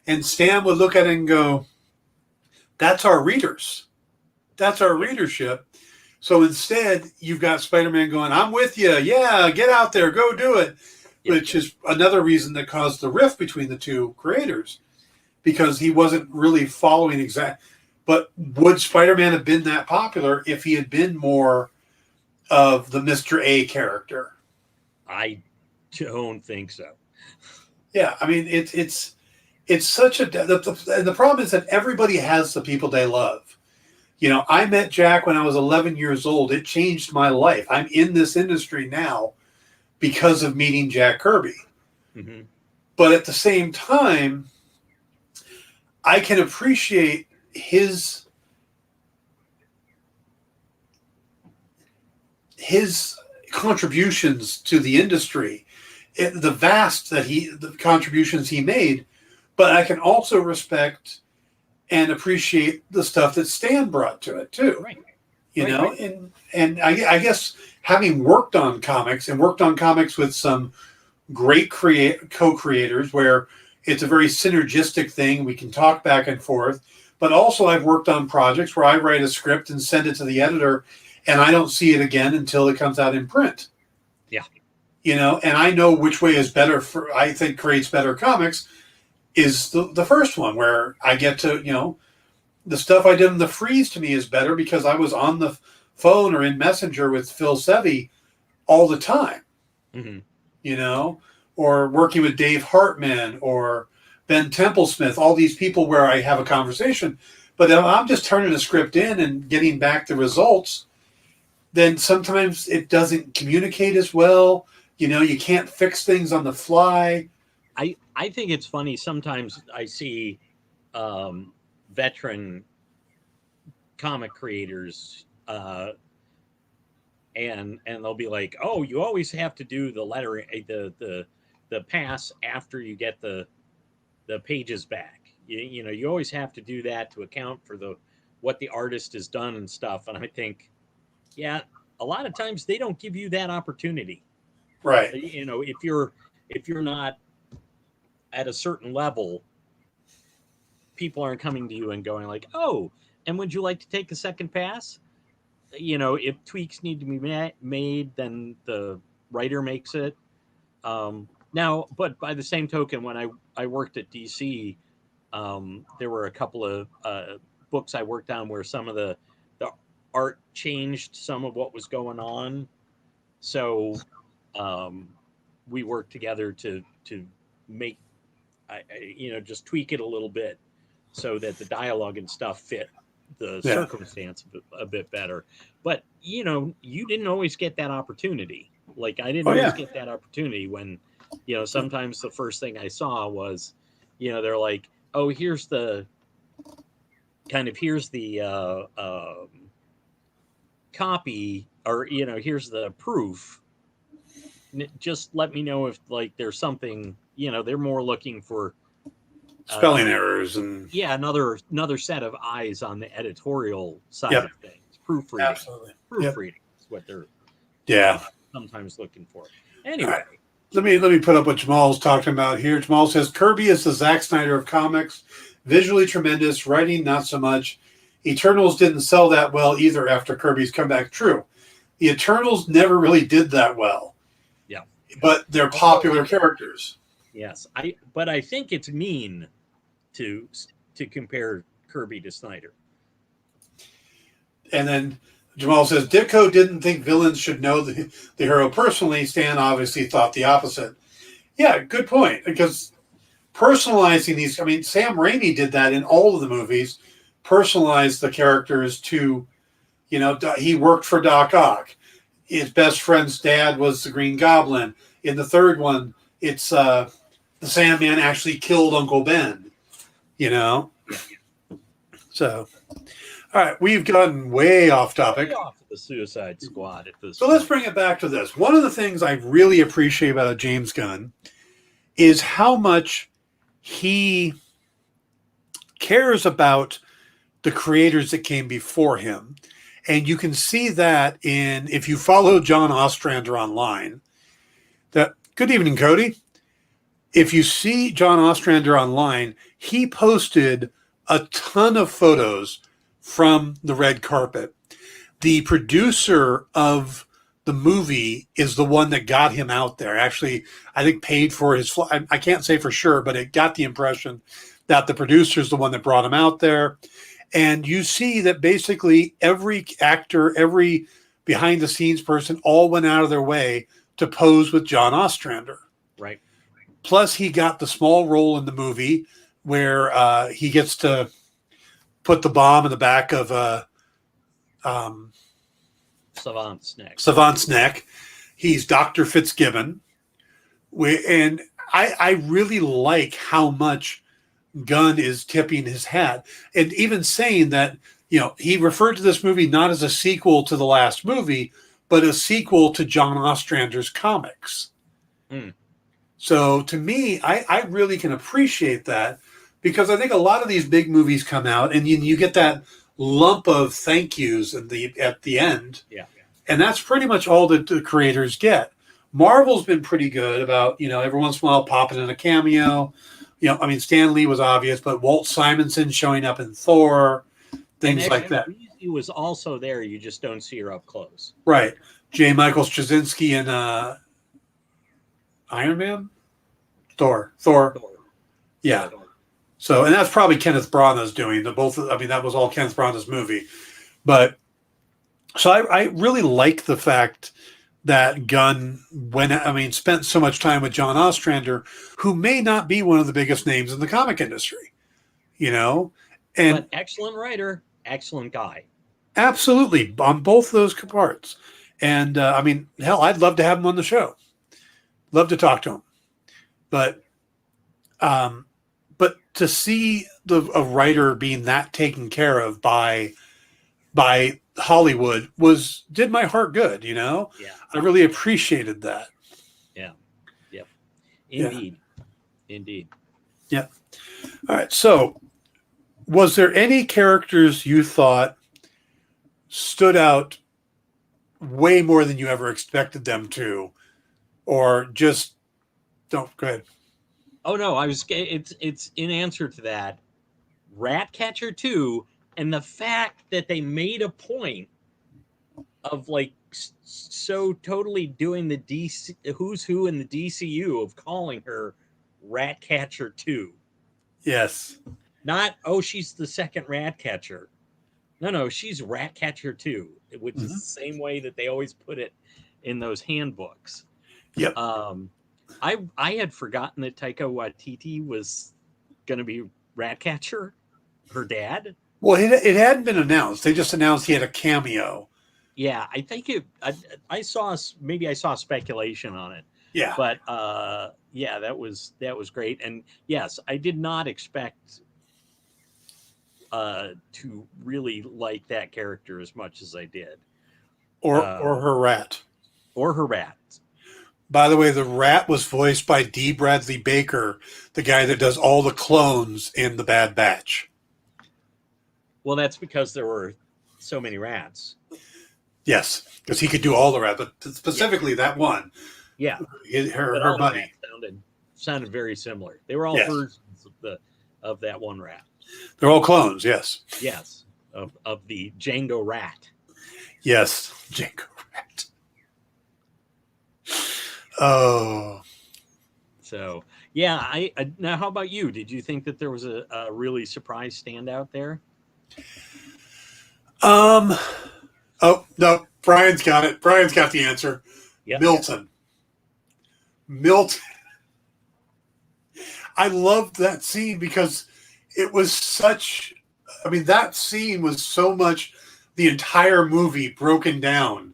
S1: And Stan would look at it and go, that's our readers. That's our readership. So instead, you've got Spider-Man going, I'm with you. Yeah, get out there. Go do it.
S2: Yeah.
S1: Which is another reason that caused the rift between the two creators. Because he wasn't really following exact. But would Spider-Man have been that popular if he had been more of the Mr. A character?
S2: I don't think so.
S1: Yeah, I mean, it's such a... The problem is that everybody has the people they love. I met Jack when I was 11 years old. It changed my life. I'm in this industry now because of meeting Jack Kirby.
S2: Mm-hmm.
S1: But at the same time, I can appreciate his contributions to the industry, the contributions he made, but I can also respect and appreciate the stuff that Stan brought to it too.
S2: Right.
S1: Right. And I guess having worked on comics with some great co-creators where it's a very synergistic thing, we can talk back and forth, but also I've worked on projects where I write a script and send it to the editor and I don't see it again until it comes out in print.
S2: Yeah.
S1: And I know which way is better I think creates better comics is the first one where I get to, the stuff I did in the freeze to me is better because I was on the phone or in Messenger with Phil Sevy all the time, or working with Dave Hartman or Ben Templesmith, all these people where I have a conversation. But if I'm just turning a script in and getting back the results, then sometimes it doesn't communicate as well. You can't fix things on the fly.
S2: I think it's funny. Sometimes I see veteran comic creators and they'll be like, oh, you always have to do the letter, the pass after you get the pages back. You always have to do that to account for what the artist has done and stuff. And I think, yeah, a lot of times they don't give you that opportunity.
S1: Right.
S2: If you're not at a certain level, people aren't coming to you and going like, oh, and would you like to take a second pass? If tweaks need to be made, then the writer makes it. Now, but by the same token, when I worked at DC, there were a couple of books I worked on where some of the art changed some of what was going on. So we worked together to make, just tweak it a little bit so that the dialogue and stuff fit the circumstance a bit better. But, you didn't always get that opportunity. Like I didn't always get that opportunity when, sometimes the first thing I saw was, they're like, oh, here's the copy, or, here's the proof. Just let me know if like there's something, they're more looking for
S1: spelling errors and
S2: another set of eyes on the editorial side of things. Proofreading.
S1: Absolutely.
S2: Proofreading is what they're sometimes looking for. Anyway.
S1: Right. Let me put up what Jamal's talking about here. Jamal says Kirby is the Zack Snyder of comics. Visually tremendous, writing not so much. Eternals didn't sell that well either after Kirby's comeback. True. The Eternals never really did that well.
S2: Yeah.
S1: But they're popular characters.
S2: Yes. But I think it's mean to compare Kirby to Snyder.
S1: And then Jamal says, Ditko didn't think villains should know the hero personally. Stan obviously thought the opposite. Yeah, good point. Because personalizing these, Sam Raimi did that in all of the movies, personalized the characters to, he worked for Doc Ock. His best friend's dad was the Green Goblin. In the third one, it's the Sandman actually killed Uncle Ben, you know?
S2: Yeah.
S1: So, all right, we've gotten way off topic.
S2: Way off the Suicide Squad at this
S1: So
S2: point.
S1: let's bring it back to this. One of the things I really appreciate about James Gunn is how much he cares about the creators that came before him. And you can see that if you follow John Ostrander online. Good evening, Cody. If you see John Ostrander online, he posted a ton of photos from the red carpet. The producer of the movie is the one that got him out there. Actually, I think paid for his flight. I can't say for sure, but it got the impression that the producer is the one that brought him out there. And you see that basically every actor, every behind the scenes person all went out of their way to pose with John Ostrander.
S2: Right.
S1: Plus, he got the small role in the movie where he gets to put the bomb in the back of Savant's neck. He's Dr. Fitzgibbon. And I really like how much Gunn is tipping his hat and even saying that, he referred to this movie not as a sequel to the last movie, but a sequel to John Ostrander's comics.
S2: Mm.
S1: So to me, I really can appreciate that because I think a lot of these big movies come out and you get that lump of thank yous at the end.
S2: Yeah.
S1: And that's pretty much all that the creators get. Marvel's been pretty good about, every once in a while popping in a cameo. Stan Lee was obvious, but Walt Simonson showing up in Thor, things like that.
S2: He was also there. You just don't see her up close.
S1: Right. J. Michael Straczynski and Iron Man? Thor. Yeah. So, and that's probably Kenneth Branagh's doing. That was all Kenneth Branagh's movie. But, so I really like the fact that Gunn spent so much time with John Ostrander, who may not be one of the biggest names in the comic industry, but
S2: excellent writer, excellent guy.
S1: Absolutely, on both those parts. And hell, I'd love to have him on the show. Love to talk to him. But to see a writer being that taken care of by Hollywood did my heart good, Yeah. I really appreciated that.
S2: Yeah. Yep. Indeed. Yeah. Indeed.
S1: Yeah. All right. So was there any characters you thought stood out way more than you ever expected them to, or just don't go ahead?
S2: Oh no, it's in answer to that. Ratcatcher 2, and the fact that they made a point of so totally doing the DC who's who in the DCU of calling her Ratcatcher 2.
S1: Yes.
S2: Not she's the second Ratcatcher. No, she's Ratcatcher 2, which is the same way that they always put it in those handbooks.
S1: Yep.
S2: I had forgotten that Taika Waititi was going to be Ratcatcher, her dad.
S1: Well, it hadn't been announced. They just announced he had a cameo.
S2: Yeah, I think I saw speculation on it.
S1: Yeah.
S2: But that was great. And yes, I did not expect to really like that character as much as I did.
S1: Or her rat.
S2: Or her rat.
S1: By the way, the rat was voiced by D. Bradley Baker, the guy that does all the clones in The Bad Batch.
S2: Well, that's because there were so many rats.
S1: Yes, because he could do all the rats, but specifically that one.
S2: Yeah.
S1: Her buddy.
S2: Sounded very similar. They were all versions of that one rat.
S1: They're all clones, yes.
S2: Yes, of the Django rat.
S1: Yes, Django rat. Oh.
S2: So, yeah, I now how about you? Did you think that there was a really surprise standout there?
S1: Oh, no, Brian's got it. Brian's got the answer.
S2: Yep.
S1: Milton. I loved that scene because it was that scene was so much the entire movie broken down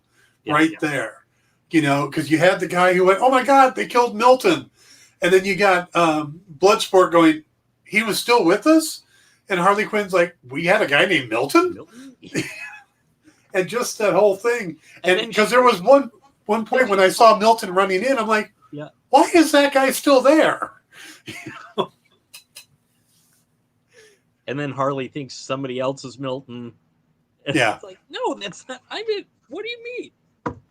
S1: there. Because you had the guy who went, oh my God, they killed Milton. And then you got Bloodsport going, he was still with us? And Harley Quinn's like, we had a guy named Milton? And just that whole thing. And because there was one point when I saw Milton running in, I'm like,
S2: yeah,
S1: why is that guy still there?
S2: And then Harley thinks somebody else is Milton. And
S1: Yeah.
S2: It's like, no, that's not. I mean, what do you mean?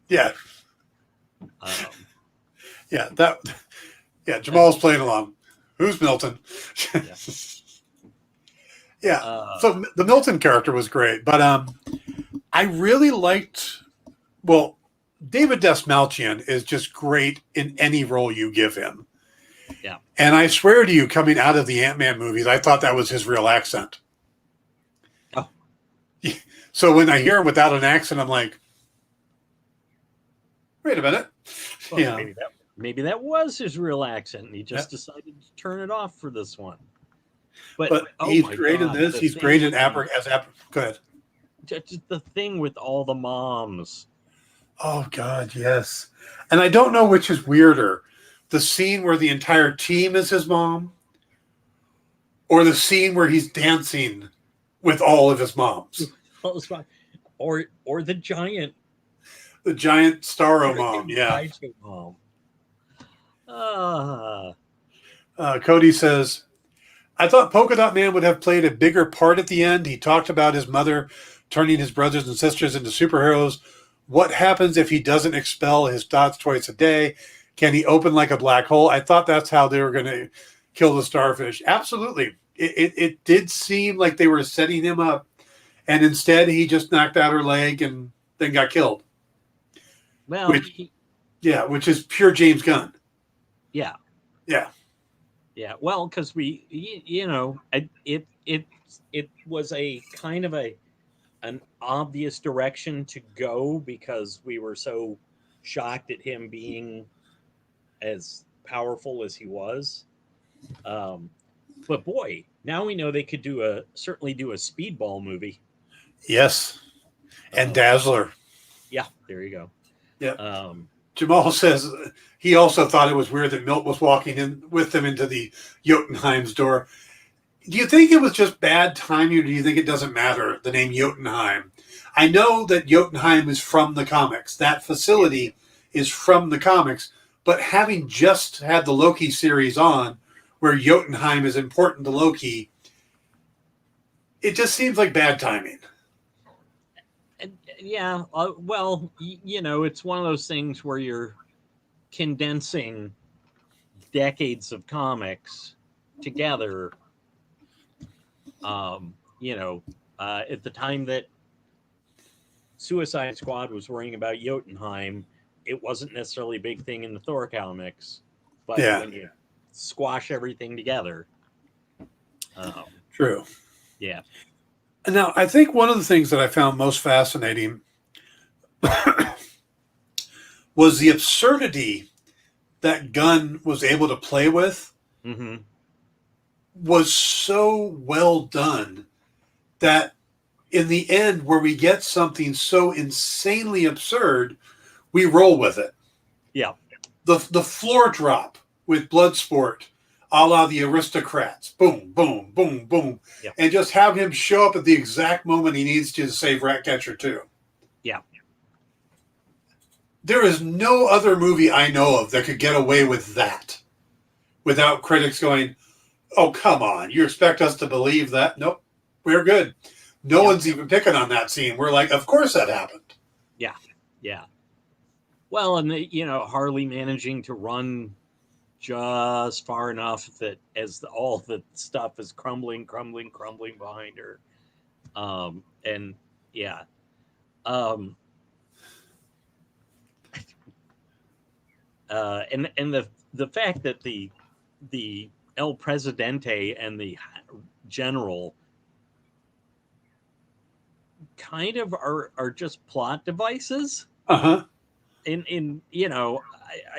S1: Yeah. Yeah, Jamal's playing along. Who's Milton? Yeah. So the Milton character was great, but I really liked. Well, David Dastmalchian is just great in any role you give him.
S2: Yeah.
S1: And I swear to you, coming out of the Ant-Man movies, I thought that was his real accent.
S2: Oh.
S1: So when I hear him without an accent, I'm like, wait a minute.
S2: Well, yeah. Maybe that was his real accent, and he just decided to turn it off for this one. But
S1: he's great in this. He's great in Go ahead.
S2: Just the thing with all the moms.
S1: Oh, God, yes. And I don't know which is weirder. The scene where the entire team is his mom, or the scene where he's dancing with all of his moms.
S2: Or the giant
S1: Starro mom, yeah.
S2: Mom.
S1: Cody says, I thought Polka Dot Man would have played a bigger part at the end. He talked about his mother turning his brothers and sisters into superheroes. What happens if he doesn't expel his dots twice a day? Can he open like a black hole? I thought that's how they were going to kill the starfish. Absolutely. It did seem like they were setting him up, and instead he just knocked out her leg and then got killed.
S2: Well,
S1: which is pure James Gunn.
S2: Yeah.
S1: Yeah.
S2: Yeah. Well, because it was a kind of an obvious direction to go because we were so shocked at him being as powerful as he was. But boy, now we know they could certainly do a Speedball movie.
S1: Yes. And Dazzler.
S2: Yeah, there you go.
S1: Yeah. Jamal says he also thought it was weird that Milt was walking in with them into the Jotunheim's door. Do you think it was just bad timing, or do you think it doesn't matter, the name Jotunheim? I know that Jotunheim is from the comics. That facility is from the comics. But having just had the Loki series on, where Jotunheim is important to Loki, it just seems like bad timing.
S2: Yeah, well, it's one of those things where you're condensing decades of comics together. At the time that Suicide Squad was worrying about Jotunheim, it wasn't necessarily a big thing in the Thor comics, but when you squash everything together.
S1: True.
S2: Yeah.
S1: Now, I think one of the things that I found most fascinating was the absurdity that Gunn was able to play with.
S2: Mm-hmm.
S1: Was so well done that in the end, where we get something so insanely absurd, we roll with it.
S2: Yeah.
S1: The floor drop with Bloodsport, a la the Aristocrats. Boom, boom, boom, boom.
S2: Yeah.
S1: And just have him show up at the exact moment he needs to save Ratcatcher 2.
S2: Yeah.
S1: There is no other movie I know of that could get away with that without critics going, oh, come on. You expect us to believe that? Nope. We're good. No one's even picking on that scene. We're like, of course that happened.
S2: Yeah. Yeah. Well, and Harley managing to run just far enough that as all the stuff is crumbling behind her. And the fact that the El Presidente and the general kind of are just plot devices.
S1: Uh-huh.
S2: I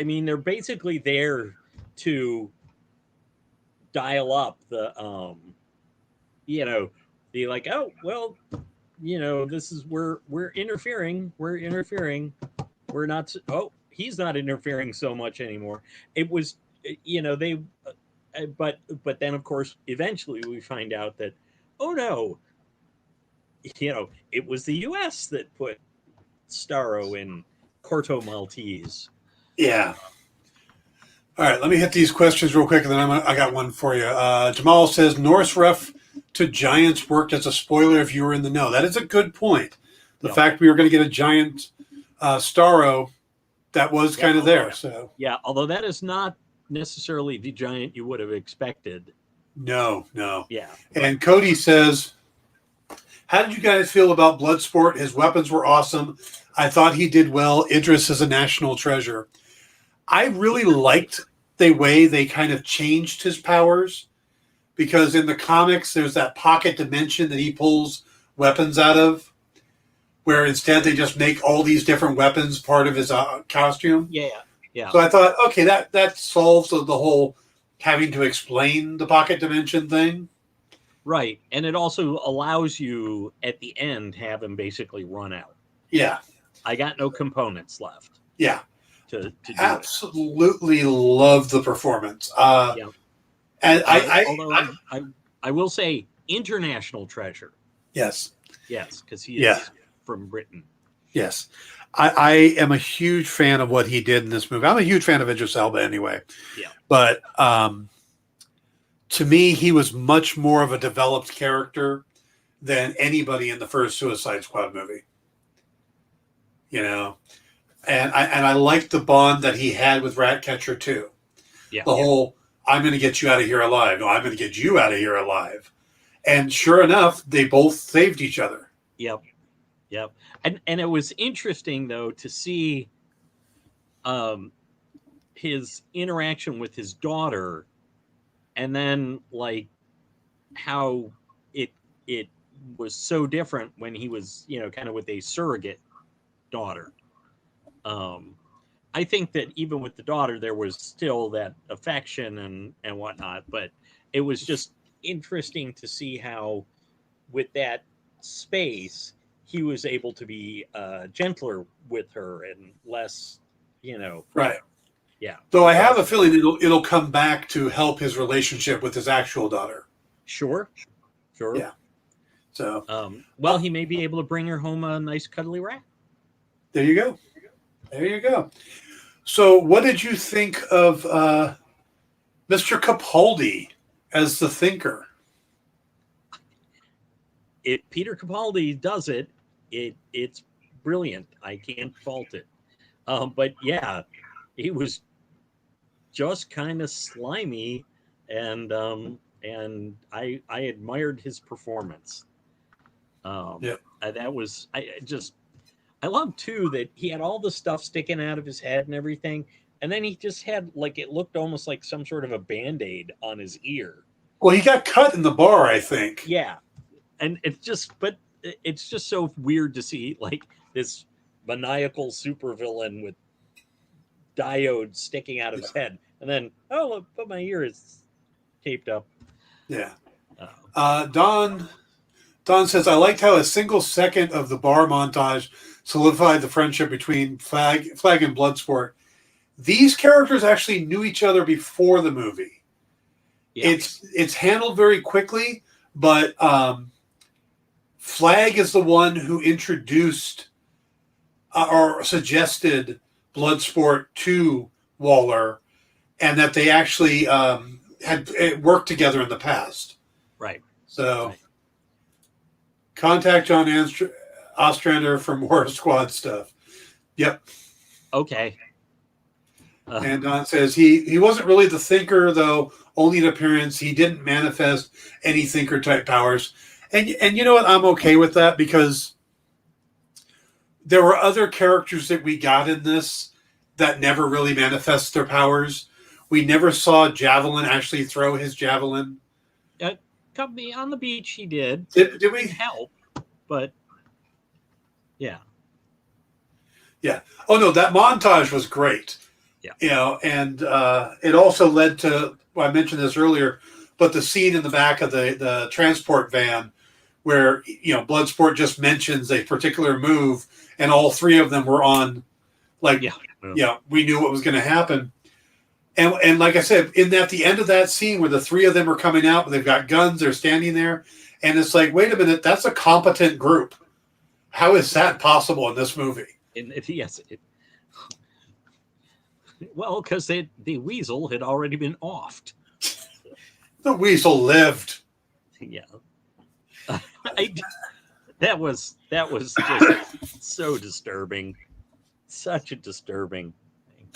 S2: mean, they're basically there to dial up the be like, oh, well, this is we're interfering. We're not. Oh, he's not interfering so much anymore. It was they, but then of course eventually we find out that, oh no, it was the U.S. that put Starro in Corto Maltese.
S1: Yeah. All right, let me hit these questions real quick, and then I got one for you. Jamal says Norse ref to Giants worked as a spoiler if you were in the know. That is a good point. The fact we were going to get a giant Starro, that was kind of there. So
S2: although that is not necessarily the giant you would have expected.
S1: No.
S2: Yeah.
S1: And Cody says, how did you guys feel about Bloodsport? His weapons were awesome. I thought he did well. Idris is a national treasure. I really liked the way they kind of changed his powers, because in the comics, there's that pocket dimension that he pulls weapons out of, where instead they just make all these different weapons part of his costume.
S2: Yeah.
S1: So I thought, okay, that solves the whole having to explain the pocket dimension thing.
S2: Right. And it also allows you at the end have him basically run out.
S1: Yeah.
S2: I got no components left.
S1: Yeah.
S2: To do
S1: absolutely love the performance. And
S2: I will say international treasure.
S1: Yes,
S2: because he is from Britain.
S1: Yes, I am a huge fan of what he did in this movie. I'm a huge fan of Idris Elba anyway.
S2: Yeah,
S1: but to me, he was much more of a developed character than anybody in the first Suicide Squad movie. And I liked the bond that he had with Ratcatcher too.
S2: Yeah.
S1: The whole, I'm going to get you out of here alive. No, I'm going to get you out of here alive. And sure enough, they both saved each other.
S2: Yep. And it was interesting though to see his interaction with his daughter, and then like how it was so different when he was, kind of with a surrogate daughter. I think that even with the daughter, there was still that affection and whatnot, but it was just interesting to see how with that space, he was able to be gentler with her and less,
S1: Right.
S2: Yeah.
S1: Though I have a feeling it'll come back to help his relationship with his actual daughter.
S2: Sure.
S1: Yeah. So,
S2: he may be able to bring her home a nice cuddly rat.
S1: There you go. So what did you think of Mr. Capaldi as the Thinker?
S2: Peter Capaldi does it. It's brilliant. I can't fault it. But yeah, he was just kind of slimy, and I admired his performance. That was I love too that he had all the stuff sticking out of his head and everything, and then he just had it looked almost like some sort of a Band-Aid on his ear.
S1: Well, he got cut in the bar, I think.
S2: Yeah, and it's just so weird to see this maniacal supervillain with diodes sticking out of his head, and then look, but my ear is taped up.
S1: Yeah. Don says, I liked how a single second of the bar montage solidified the friendship between Flag and Bloodsport. These characters actually knew each other before the movie. Yeah. It's handled very quickly, but Flag is the one who introduced or suggested Bloodsport to Waller, and that they actually had worked together in the past.
S2: Right.
S1: So contact John Ostrander for more squad stuff. Yep.
S2: Okay.
S1: And Don says he wasn't really the Thinker, though, only in appearance. He didn't manifest any Thinker-type powers. And you know what? I'm okay with that, because there were other characters that we got in this that never really manifest their powers. We never saw Javelin actually throw his javelin.
S2: On the beach, he did.
S1: Did we?
S2: Help, but yeah.
S1: Yeah. Oh, no, that montage was great.
S2: Yeah.
S1: And it also led to, well, I mentioned this earlier, but the scene in the back of the transport van where, Bloodsport just mentions a particular move, and all three of them were on, we knew what was going to happen. And like I said, at the end of that scene where the three of them are coming out, they've got guns, they're standing there, and it's like, wait a minute, that's a competent group. How is that possible in this movie?
S2: Yes. Well, because the weasel had already been offed.
S1: The weasel lived.
S2: Yeah. That was just so disturbing. Such a disturbing thing.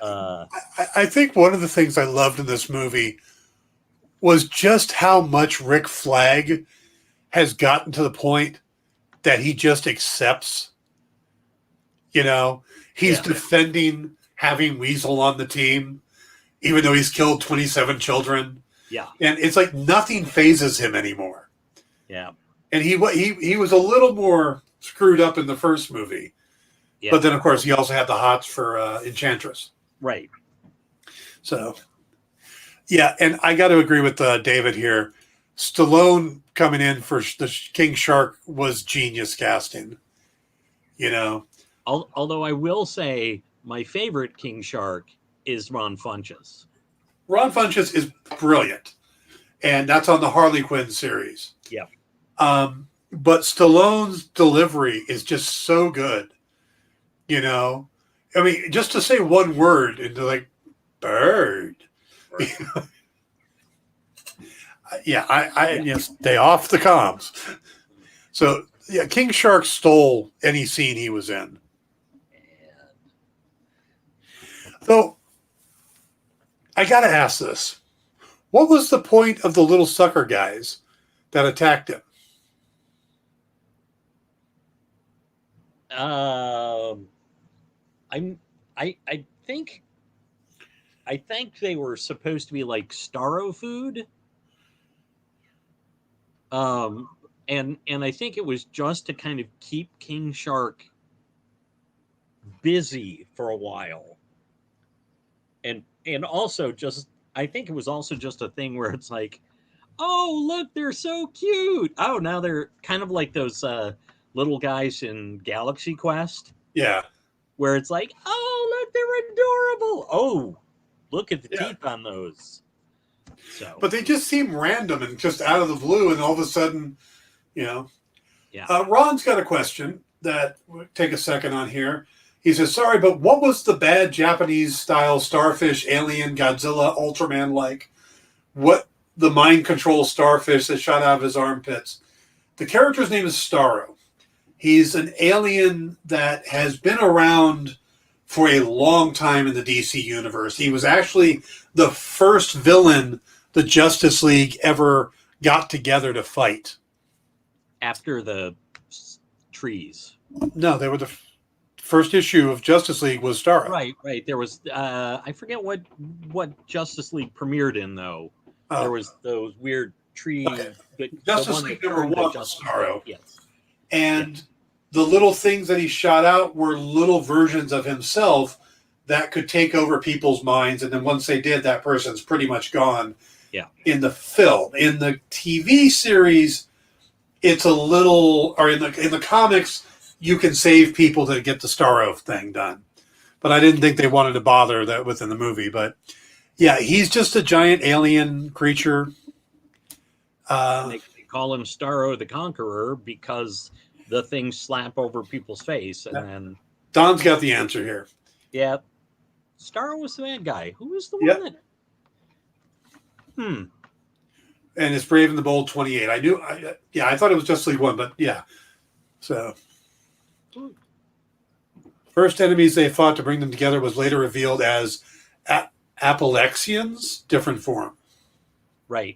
S1: I think one of the things I loved in this movie was just how much Rick Flag has gotten to the point that he just accepts. He's defending having Weasel on the team, even though he's killed 27 children.
S2: Yeah.
S1: And it's like nothing phases him anymore.
S2: Yeah.
S1: And he was a little more screwed up in the first movie. Yeah. But then, of course, he also had the hots for Enchantress.
S2: Right.
S1: So, yeah, and I got to agree with David here. Stallone coming in for the King Shark was genius casting.
S2: Although I will say my favorite King Shark is Ron Funches.
S1: Ron Funches is brilliant, and that's on the Harley Quinn series.
S2: Yeah.
S1: But Stallone's delivery is just so good. I mean, just to say one word and they're like, bird. Right. Yeah, I stay off the comms. So, yeah, King Shark stole any scene he was in. Though, I got to ask this. What was the point of the little sucker guys that attacked him?
S2: I think they were supposed to be like Starro food. And I think it was just to kind of keep King Shark busy for a while. And also I think it was also just a thing where it's like, oh, look, they're so cute. Oh, now they're kind of like those little guys in Galaxy Quest.
S1: Yeah.
S2: Where it's like, oh, look, they're adorable. Oh, look at the teeth on those. So,
S1: but they just seem random and just out of the blue, and all of a sudden, Yeah. Ron's got a question that we'll take a second on here. He says, sorry, but what was the bad Japanese-style starfish, alien, Godzilla, Ultraman like? What the mind control starfish that shot out of his armpits? The character's name is Starro. He's an alien that has been around for a long time in the DC universe. He was actually the first villain the Justice League ever got together to fight.
S2: After the trees.
S1: No, they were the first issue of Justice League was Starro.
S2: Right. There was, I forget what Justice League premiered in, though. Oh. There was those weird trees.
S1: Okay. Justice League number 1 was Starro.
S2: Yes.
S1: And the little things that he shot out were little versions of himself that could take over people's minds. And then once they did, that person's pretty much gone.
S2: Yeah.
S1: In the film. In the TV series, it's a little, or in the comics, you can save people to get the Starro thing done. But I didn't think they wanted to bother that within the movie. But yeah, he's just a giant alien creature.
S2: They call him Starro the Conqueror because the things slap over people's face. And then
S1: Don's got the answer here.
S2: Yeah. Starro was the bad guy. Who was the one that...
S1: And it's Brave and the Bold 28. I thought it was Justice League 1, but yeah. So, first enemies they fought to bring them together was later revealed as Apalexians, different form.
S2: Right.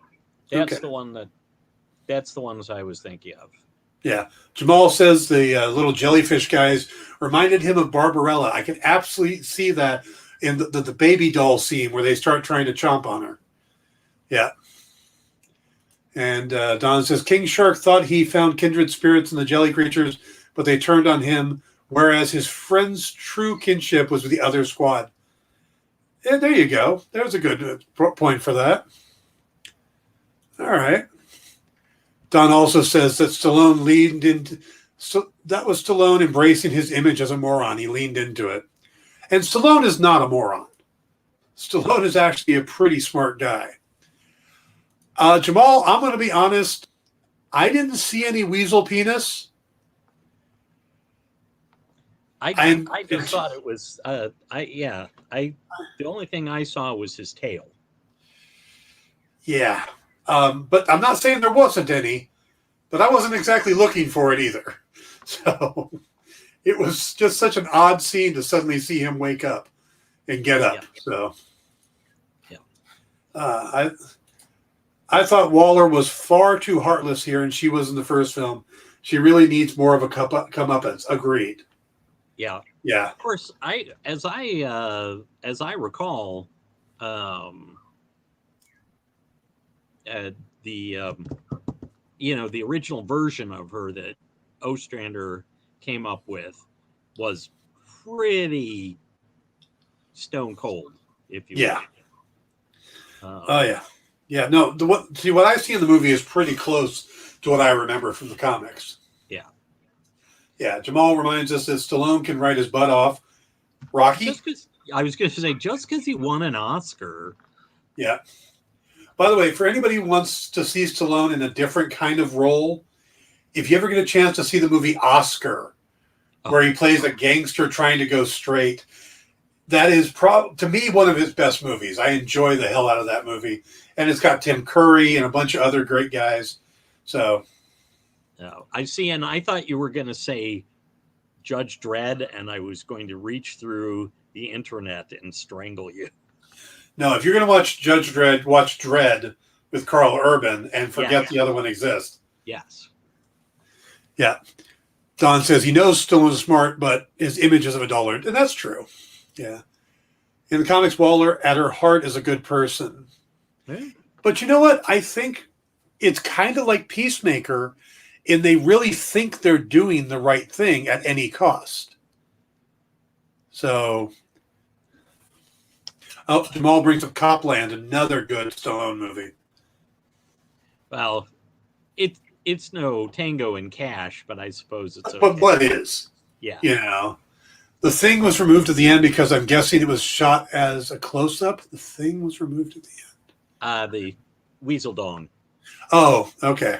S2: That's the one that's the ones I was thinking of.
S1: Yeah. Jamal says the little jellyfish guys reminded him of Barbarella. I can absolutely see that in the baby doll scene where they start trying to chomp on her. Yeah. And Don says, King Shark thought he found kindred spirits in the jelly creatures, but they turned on him, whereas his friend's true kinship was with the other squad. Yeah, there you go. There's a good point for that. All right. Don also says that Stallone leaned into... So that was Stallone embracing his image as a moron. He leaned into it. And Stallone is not a moron. Stallone is actually a pretty smart guy. Jamal, I'm going to be honest. I didn't see any weasel penis.
S2: I just thought it was the only thing I saw was his tail.
S1: Yeah. But I'm not saying there wasn't any, but I wasn't exactly looking for it either. So it was just such an odd scene to suddenly see him wake up and get up. Yeah. So I thought Waller was far too heartless here, and she was in the first film. She really needs more of a comeuppance. Agreed.
S2: Yeah.
S1: Yeah.
S2: Of course, as I recall, the original version of her that Ostrander came up with was pretty stone cold, if you will.
S1: Oh yeah. Yeah, no, what I see in the movie is pretty close to what I remember from the comics.
S2: Yeah.
S1: Yeah, Jamal reminds us that Stallone can write his butt off. Rocky?
S2: I was going to say, just because he won an Oscar.
S1: Yeah. By the way, for anybody who wants to see Stallone in a different kind of role, if you ever get a chance to see the movie Oscar, where he plays a gangster trying to go straight, that is, to me, one of his best movies. I enjoy the hell out of that movie. And it's got Tim Curry and a bunch of other great guys. So,
S2: I see, and I thought you were going to say Judge Dredd, and I was going to reach through the internet and strangle you.
S1: No, if you're going to watch Judge Dredd, watch Dredd with Carl Urban and forget the other one exists.
S2: Yes.
S1: Yeah. Don says he knows Stallone is smart, but his image is of a dollar. And that's true. Yeah. In the comics, Waller, at her heart, is a good person.
S2: Hey.
S1: But you know what? I think it's kind of like Peacemaker, and they really think they're doing the right thing at any cost. So, Jamal brings up Copland, another good Stallone movie.
S2: Well, it's no Tango and Cash, but I suppose it's okay.
S1: But what is?
S2: Yeah.
S1: You know, the Thing was removed at the end because I'm guessing it was shot as a close-up. The Thing was removed at the end.
S2: The Weasel Dong.
S1: Oh, okay.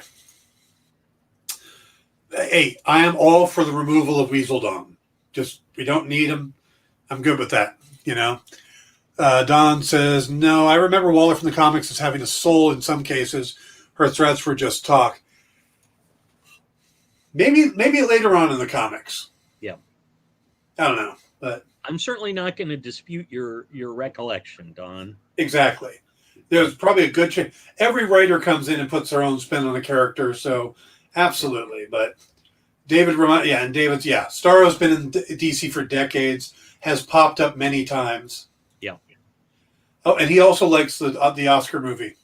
S1: Hey, I am all for the removal of Weasel Dong. Just, we don't need him. I'm good with that, you know. Don says, no, I remember Waller from the comics as having a soul in some cases. Her threats were just talk. Maybe later on in the comics.
S2: Yeah.
S1: I don't know, but
S2: I'm certainly not going to dispute your recollection, Don.
S1: Exactly. There's probably a good chance. Every writer comes in and puts their own spin on a character, so absolutely. But David's, Starro's been in DC for decades, has popped up many times.
S2: Yeah.
S1: Oh, and he also likes the Oscar movie.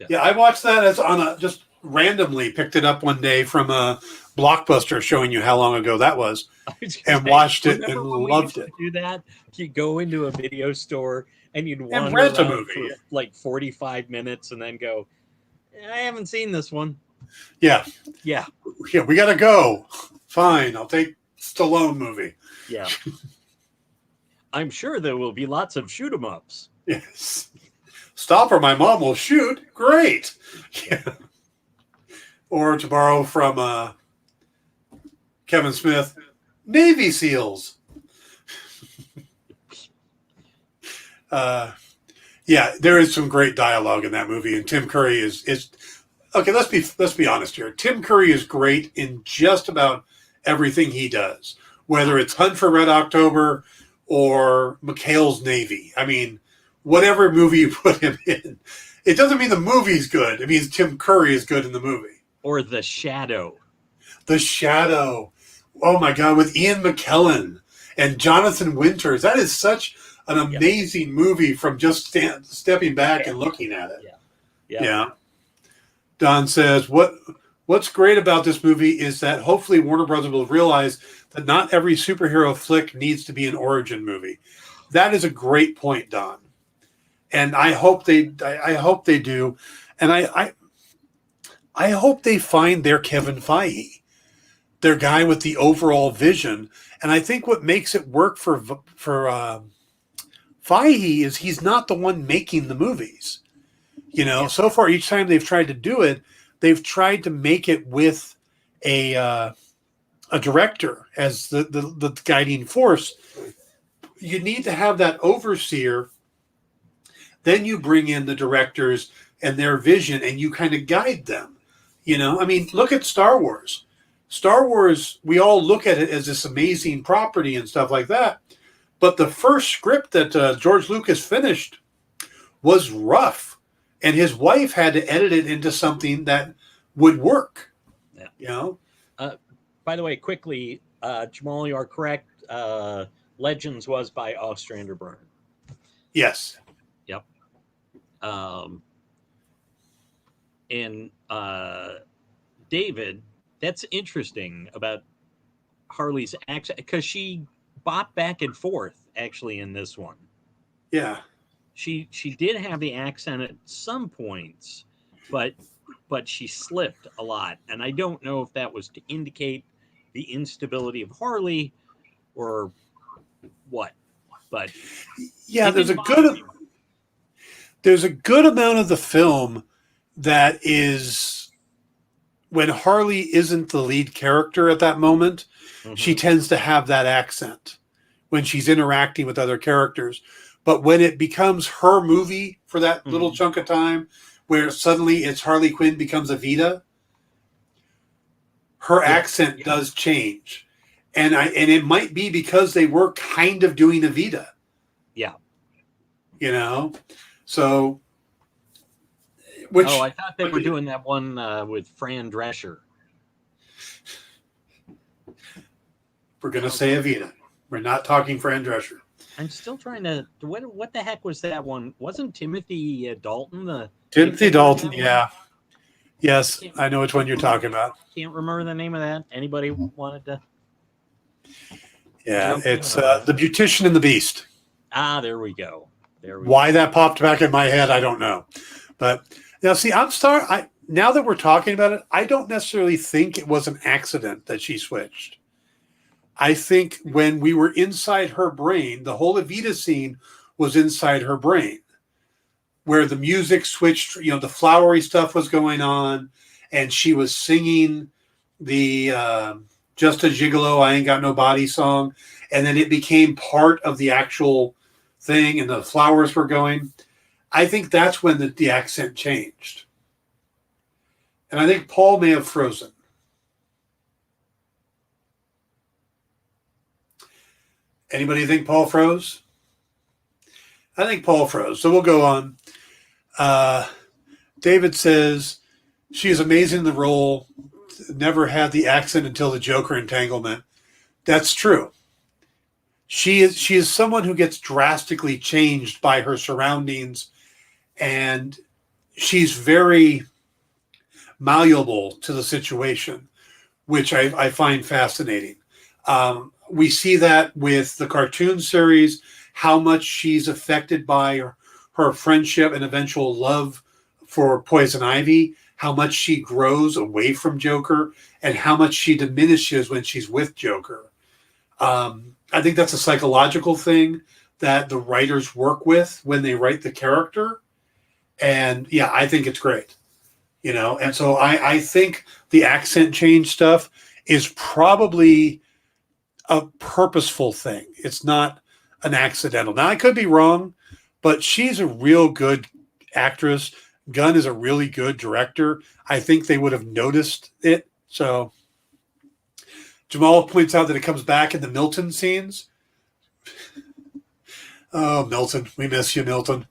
S1: Yeah, I watched that as just randomly picked it up one day from a Blockbuster showing you how long ago that was, and watched it and loved it.
S2: Do that? You go into a video store and you'd wander
S1: rent a
S2: around
S1: movie
S2: for like 45 minutes and then go, I haven't seen this one.
S1: Yeah.
S2: Yeah.
S1: Yeah, we got to go. Fine, I'll take Stallone movie.
S2: Yeah. I'm sure there will be lots of shoot 'em ups.
S1: Yes. Stop or my mom will shoot. Great. Yeah. Or to borrow from Kevin Smith, Navy SEALs. Yeah, there is some great dialogue in that movie, and Tim Curry is okay. Let's be honest here. Tim Curry is great in just about everything he does, whether it's Hunt for Red October or McHale's Navy. I mean, whatever movie you put him in, it doesn't mean the movie's good. It means Tim Curry is good in the movie.
S2: Or The Shadow.
S1: The Shadow. Oh my God, with Ian McKellen and Jonathan Winters. That is such an amazing movie from just stepping back and looking at it. Yeah. Don says, what's great about this movie is that hopefully Warner Brothers will realize that not every superhero flick needs to be an origin movie. That is a great point, Don. And I hope they do. And I hope they find their Kevin Feige, their guy with the overall vision. And I think what makes it work for Fahey is he's not the one making the movies. You know, so far each time they've tried to do it, they've tried to make it with a director as the guiding force. You need to have that overseer. Then you bring in the directors and their vision, and you kind of guide them. You know, I mean, look at Star Wars. Star Wars, we all look at it as this amazing property and stuff like that. But the first script that George Lucas finished was rough, and his wife had to edit it into something that would work.
S2: Yeah.
S1: You know.
S2: By the way, quickly, Jamal, you are correct. Legends was by Ostrander Byrne.
S1: Yes.
S2: Yep. And David, that's interesting about Harley's accent because she bopped back and forth actually in this one.
S1: Yeah.
S2: She did have the accent at some points, but she slipped a lot, and I don't know if that was to indicate the instability of Harley or what. But
S1: yeah, there's a good amount of the film that is when Harley isn't the lead character at that moment, she tends to have that accent when she's interacting with other characters. But when it becomes her movie for that little chunk of time, where suddenly it's Harley Quinn becomes Evita, her accent does change. And it might be because they were kind of doing Evita.
S2: Yeah.
S1: You know? So
S2: I thought they were doing that one with Fran Drescher.
S1: We're going to say Evita. We're not talking Fran Drescher.
S2: I'm still trying to. What the heck was that one? Wasn't Timothy Dalton the?
S1: Timothy Dalton, yeah. Yes, I know which one you're talking about.
S2: Can't remember the name of that. Anybody wanted to?
S1: Yeah, it's The Beautician and the Beast.
S2: Ah, there we go.
S1: Why that popped back in my head, I don't know. But now, see, now that we're talking about it, I don't necessarily think it was an accident that she switched. I think when we were inside her brain, the whole Evita scene was inside her brain, where the music switched, you know, the flowery stuff was going on, and she was singing the Just a Gigolo, I Ain't Got No Body song, and then it became part of the actual thing, and the flowers were going. I think that's when the accent changed. And I think Paul may have frozen. Anybody think Paul froze? I think Paul froze. So we'll go on. David says, she is amazing in the role. Never had the accent until the Joker entanglement. That's true. She is someone who gets drastically changed by her surroundings, and she's very malleable to the situation, which I find fascinating. We see that with the cartoon series, how much she's affected by her friendship and eventual love for Poison Ivy, how much she grows away from Joker, and how much she diminishes when she's with Joker. I think that's a psychological thing that the writers work with when they write the character. And yeah, I think it's great. You know, and so I think the accent change stuff is probably a purposeful thing. It's not an accidental. Now, I could be wrong, but she's a real good actress. Gunn is a really good director. I think they would have noticed it. So Jamal points out that it comes back in the Milton scenes. Oh, Milton. We miss you, Milton.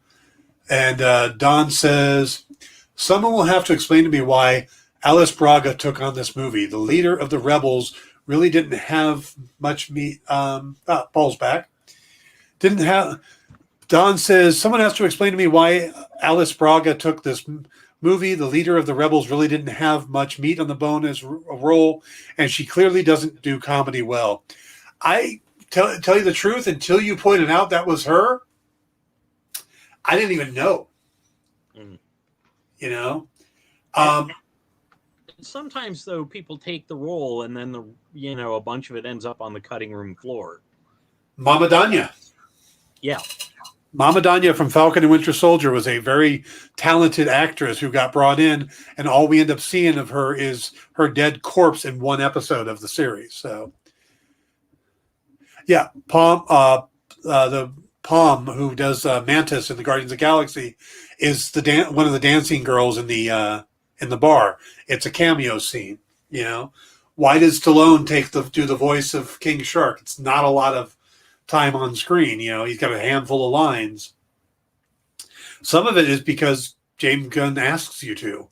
S1: And Don says, someone will have to explain to me why Alice Braga took on this movie. The leader of the rebels really didn't have much meat. Paul's back. Didn't have. Don says, someone has to explain to me why Alice Braga took this movie. The leader of the rebels really didn't have much meat on the bone as a role, and she clearly doesn't do comedy well. I tell you the truth, until you pointed out that was her, I didn't even know. You know?
S2: Sometimes, though, people take the role and then a bunch of it ends up on the cutting room floor.
S1: Mama Danya.
S2: Yeah.
S1: Mama Danya from Falcon and Winter Soldier was a very talented actress who got brought in, and all we end up seeing of her is her dead corpse in one episode of the series. So, yeah, the Palm who does Mantis in the Guardians of the Galaxy is one of the dancing girls in the bar. It's a cameo scene. You know, why does Stallone do the voice of King Shark? It's not a lot of time on screen. You know, he's got a handful of lines. Some of it is because James Gunn asks you to.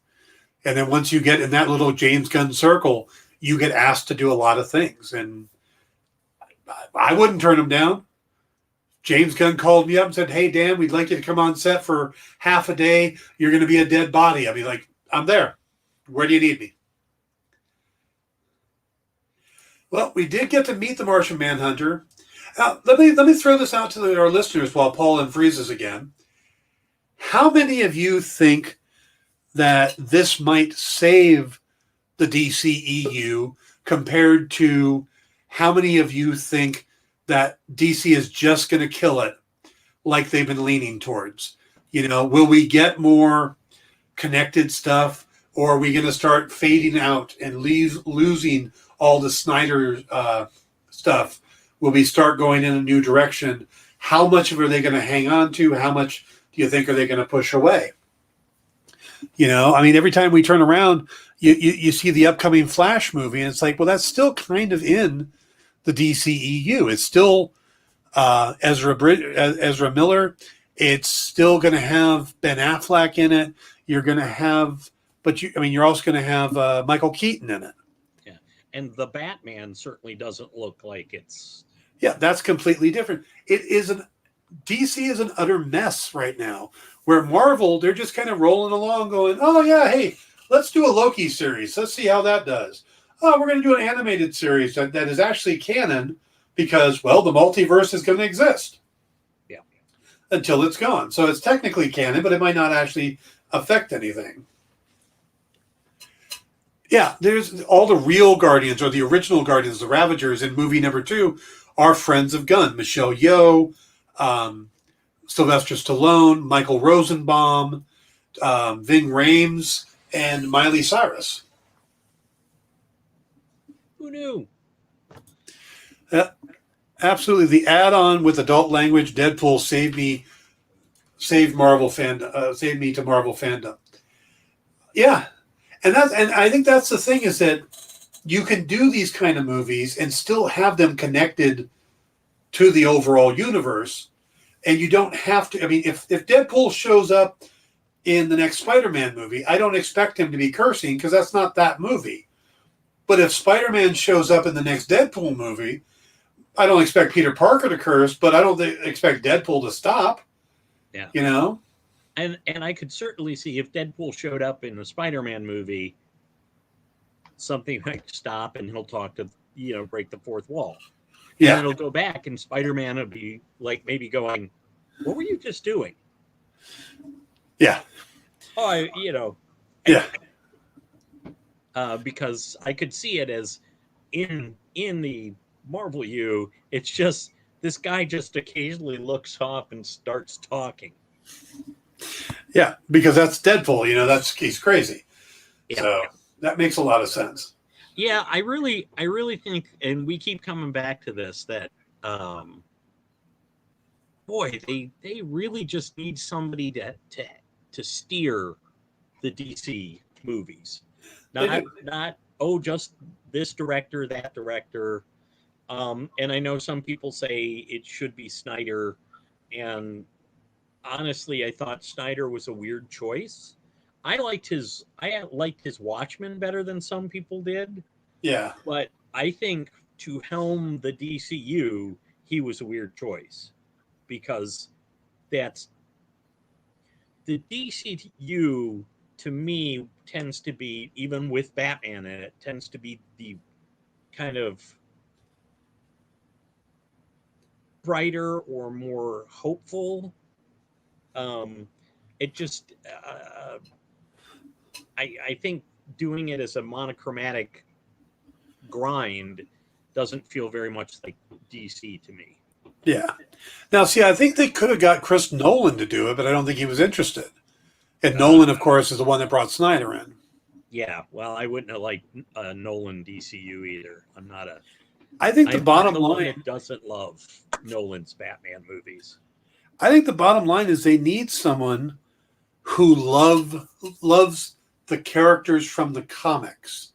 S1: And then once you get in that little James Gunn circle, you get asked to do a lot of things. And I wouldn't turn them down. James Gunn called me up and said, "Hey, Dan, we'd like you to come on set for half a day. You're going to be a dead body." I'd be like, "I'm there. Where do you need me?" Well, we did get to meet the Martian Manhunter. Let me throw this out to our listeners while Paul unfreezes again. How many of you think that this might save the DCEU compared to how many of you think that DC is just going to kill it like they've been leaning towards? You know, will we get more connected stuff, or are we going to start fading out and losing all the Snyder stuff? Will we start going in a new direction? How much of it are they going to hang on to? How much do you think are they going to push away? You know, I mean, every time we turn around, you see the upcoming Flash movie, and it's like, well, that's still kind of in the DCEU. It's still Ezra Miller. It's still going to have Ben Affleck in it. You're going to have, you're also going to have Michael Keaton in it.
S2: Yeah, and the Batman certainly doesn't look like it's.
S1: Yeah, that's completely different. DC is an utter mess right now. Where Marvel, they're just kind of rolling along, going, "Oh yeah, hey, let's do a Loki series. Let's see how that does. Oh, we're going to do an animated series that is actually canon because, well, the multiverse is going to exist."
S2: Yeah.
S1: Until it's gone. So it's technically canon, but it might not actually affect anything. Yeah, there's all the real Guardians or the original Guardians, the Ravagers in movie number 2 are friends of Gunn. Michelle Yeoh, Sylvester Stallone, Michael Rosenbaum, Ving Rhames, and Miley Cyrus.
S2: Who knew?
S1: Absolutely. The add-on with adult language, Deadpool, saved me to Marvel fandom. Yeah. And I think that's the thing, is that you can do these kind of movies and still have them connected to the overall universe. And you don't have to. I mean, if Deadpool shows up in the next Spider-Man movie, I don't expect him to be cursing because that's not that movie. But if Spider-Man shows up in the next Deadpool movie, I don't expect Peter Parker to curse, but I don't expect Deadpool to stop.
S2: Yeah.
S1: You know?
S2: And I could certainly see if Deadpool showed up in the Spider-Man movie, something might stop and he'll talk to, break the fourth wall.
S1: Yeah.
S2: And it'll go back and Spider-Man will be like maybe going, "What were you just doing?"
S1: Yeah.
S2: Oh,
S1: Yeah.
S2: Because I could see it as in the Marvel U, it's just this guy just occasionally looks up and starts talking.
S1: Yeah, because that's Deadpool. He's crazy.
S2: Yeah.
S1: So that makes a lot of sense.
S2: Yeah, I really think, and we keep coming back to this, that boy, they really just need somebody to steer the DC movies. Not just this director, that director. And I know some people say it should be Snyder, and honestly, I thought Snyder was a weird choice. I liked his Watchmen better than some people did.
S1: Yeah.
S2: But I think to helm the DCU, he was a weird choice because that's the DCU to me tends to be, even with Batman in it, tends to be the kind of brighter or more hopeful. It just, I think doing it as a monochromatic grind doesn't feel very much like DC to me.
S1: Yeah. Now, see, I think they could have got Chris Nolan to do it, but I don't think he was interested. And Nolan, of course, is the one that brought Snyder in.
S2: Yeah, well, I wouldn't have liked Nolan DCU either.
S1: I think the
S2: I'm
S1: bottom
S2: the one
S1: line.
S2: that doesn't love Nolan's Batman movies.
S1: I think the bottom line is they need someone who loves the characters from the comics.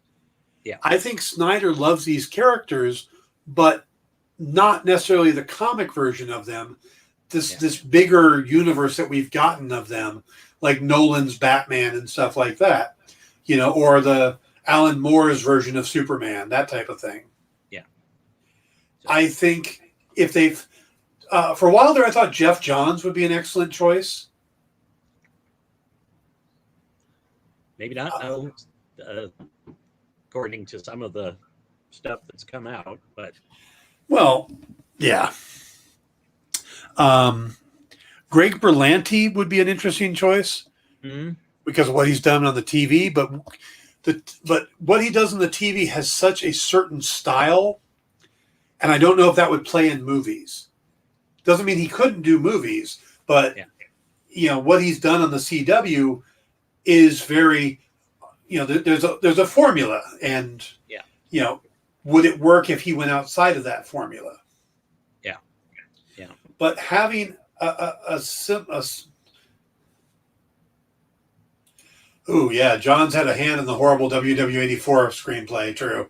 S2: Yeah.
S1: I think Snyder loves these characters, but not necessarily the comic version of them. This bigger universe that we've gotten of them, like Nolan's Batman and stuff like that, or the Alan Moore's version of Superman, that type of thing.
S2: Yeah.
S1: I think if they've, for a while there, I thought Jeff Johns would be an excellent choice.
S2: Maybe not. According to some of the stuff that's come out, but
S1: well, yeah. Greg Berlanti would be an interesting choice because of what he's done on the TV, but what he does on the TV has such a certain style, and I don't know if that would play in movies. Doesn't mean he couldn't do movies, but what he's done on the CW is very, there's a formula, and would it work if he went outside of that formula? Yeah. But having John's had a hand in the horrible WW84 screenplay. True.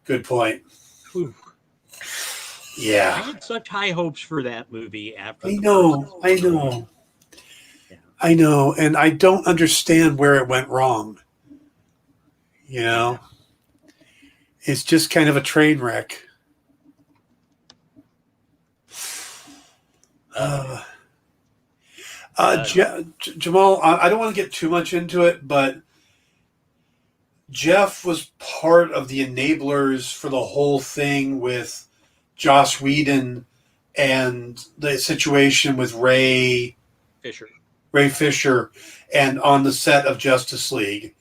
S1: Good point.
S2: Whew.
S1: Yeah.
S2: I had such high hopes for that movie after.
S1: I know. Yeah. I know. And I don't understand where it went wrong. It's just kind of a train wreck. Jamal, I don't want to get too much into it, but Jeff was part of the enablers for the whole thing with Joss Whedon and the situation with Ray Fisher and on the set of Justice League.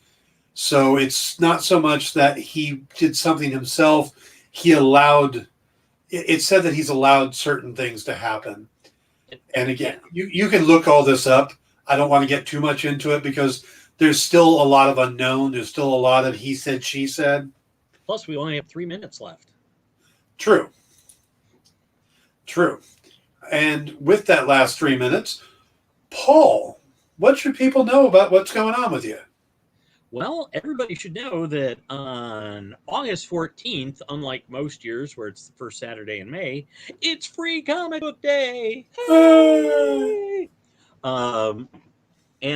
S1: So it's not so much that he did something himself. It said that he's allowed certain things to happen. And again, you can look all this up. I don't want to get too much into it because there's still a lot of unknown. There's still a lot of he said, she said.
S2: Plus, we only have 3 minutes left.
S1: True. And with that last 3 minutes, Paul, what should people know about what's going on with you?
S2: Well, everybody should know that on August 14th, unlike most years where it's the first Saturday in May, it's Free Comic Book Day. Hey! And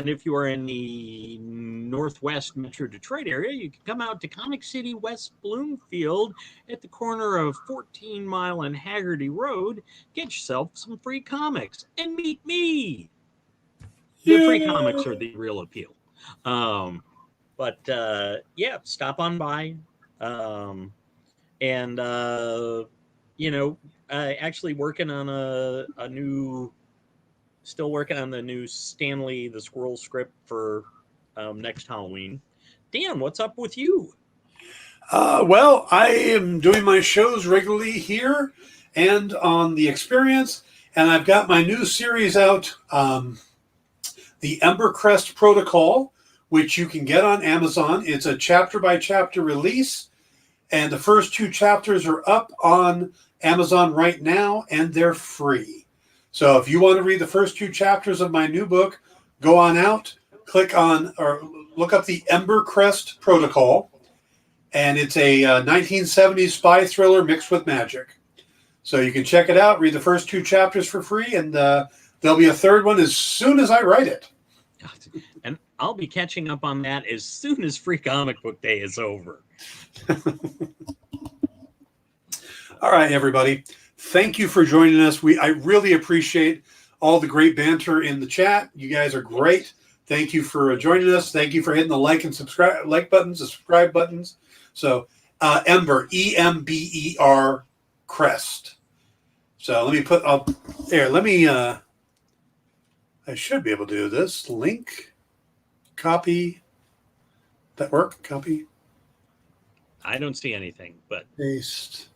S2: if you are in the Northwest Metro Detroit area, you can come out to Comic City West Bloomfield at the corner of 14 Mile and Haggerty Road. Get yourself some free comics and meet me. The free comics are the real appeal. But stop on by. Actually working on still working on the new Stanley the Squirrel script for next Halloween. Dan, what's up with you?
S1: Well, I am doing my shows regularly here and on The Experience, and I've got my new series out, the Ember Crest Protocol, which you can get on Amazon. It's a chapter-by-chapter release, and the first 2 chapters are up on Amazon right now, and they're free. So if you want to read the first 2 chapters of my new book, go on out, click on or look up the Ember Crest Protocol, and it's a 1970s spy thriller mixed with magic. So you can check it out, read the first 2 chapters for free, and there'll be a third one as soon as I write it.
S2: And I'll be catching up on that as soon as Free Comic Book Day is over.
S1: All right, everybody. Thank you for joining us. I really appreciate all the great banter in the chat. You guys are great. Thank you for joining us. Thank you for hitting the like buttons, the subscribe buttons. So Ember, Ember Crest. So let me put up there. I should be able to do this. Link, copy. That work? Copy.
S2: I don't see anything, but
S1: Paste.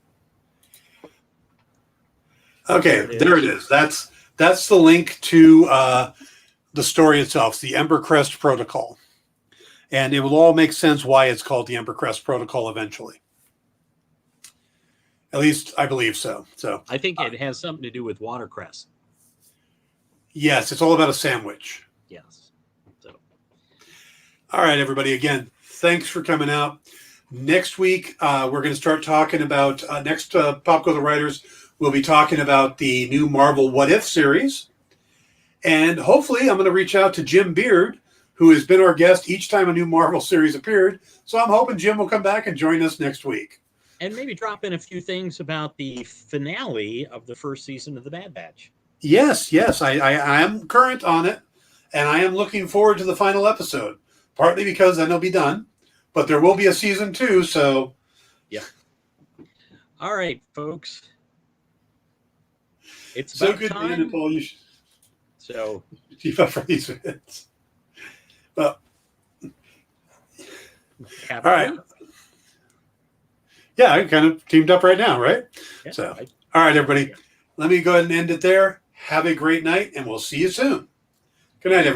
S1: Okay, there it is. That's the link to the story itself. It's the Ember Crest Protocol. And it will all make sense why it's called the Ember Crest Protocol eventually. At least I believe so. So
S2: I think it has something to do with watercress.
S1: Yes, it's all about a sandwich.
S2: Yes. So.
S1: All right, everybody. Again, thanks for coming out. Next week, we're going to start talking about next Pop Go the Writers. We'll be talking about the new Marvel What If series. And hopefully I'm going to reach out to Jim Beard, who has been our guest each time a new Marvel series appeared. So I'm hoping Jim will come back and join us next week.
S2: And maybe drop in a few things about the finale of the first season of The Bad Batch.
S1: Yes. I am current on it, and I am looking forward to the final episode, partly because then it'll be done, but there will be a season 2, so...
S2: Yeah. All right, folks. It's
S1: so
S2: about
S1: good,
S2: time.
S1: Dan and Paul. You should keep up for these minutes. Well, all right. Yeah, I kind of teamed up right now, right?
S2: Yeah,
S1: so, all right, everybody. Let me go ahead and end it there. Have a great night, and we'll see you soon. Good night, everybody.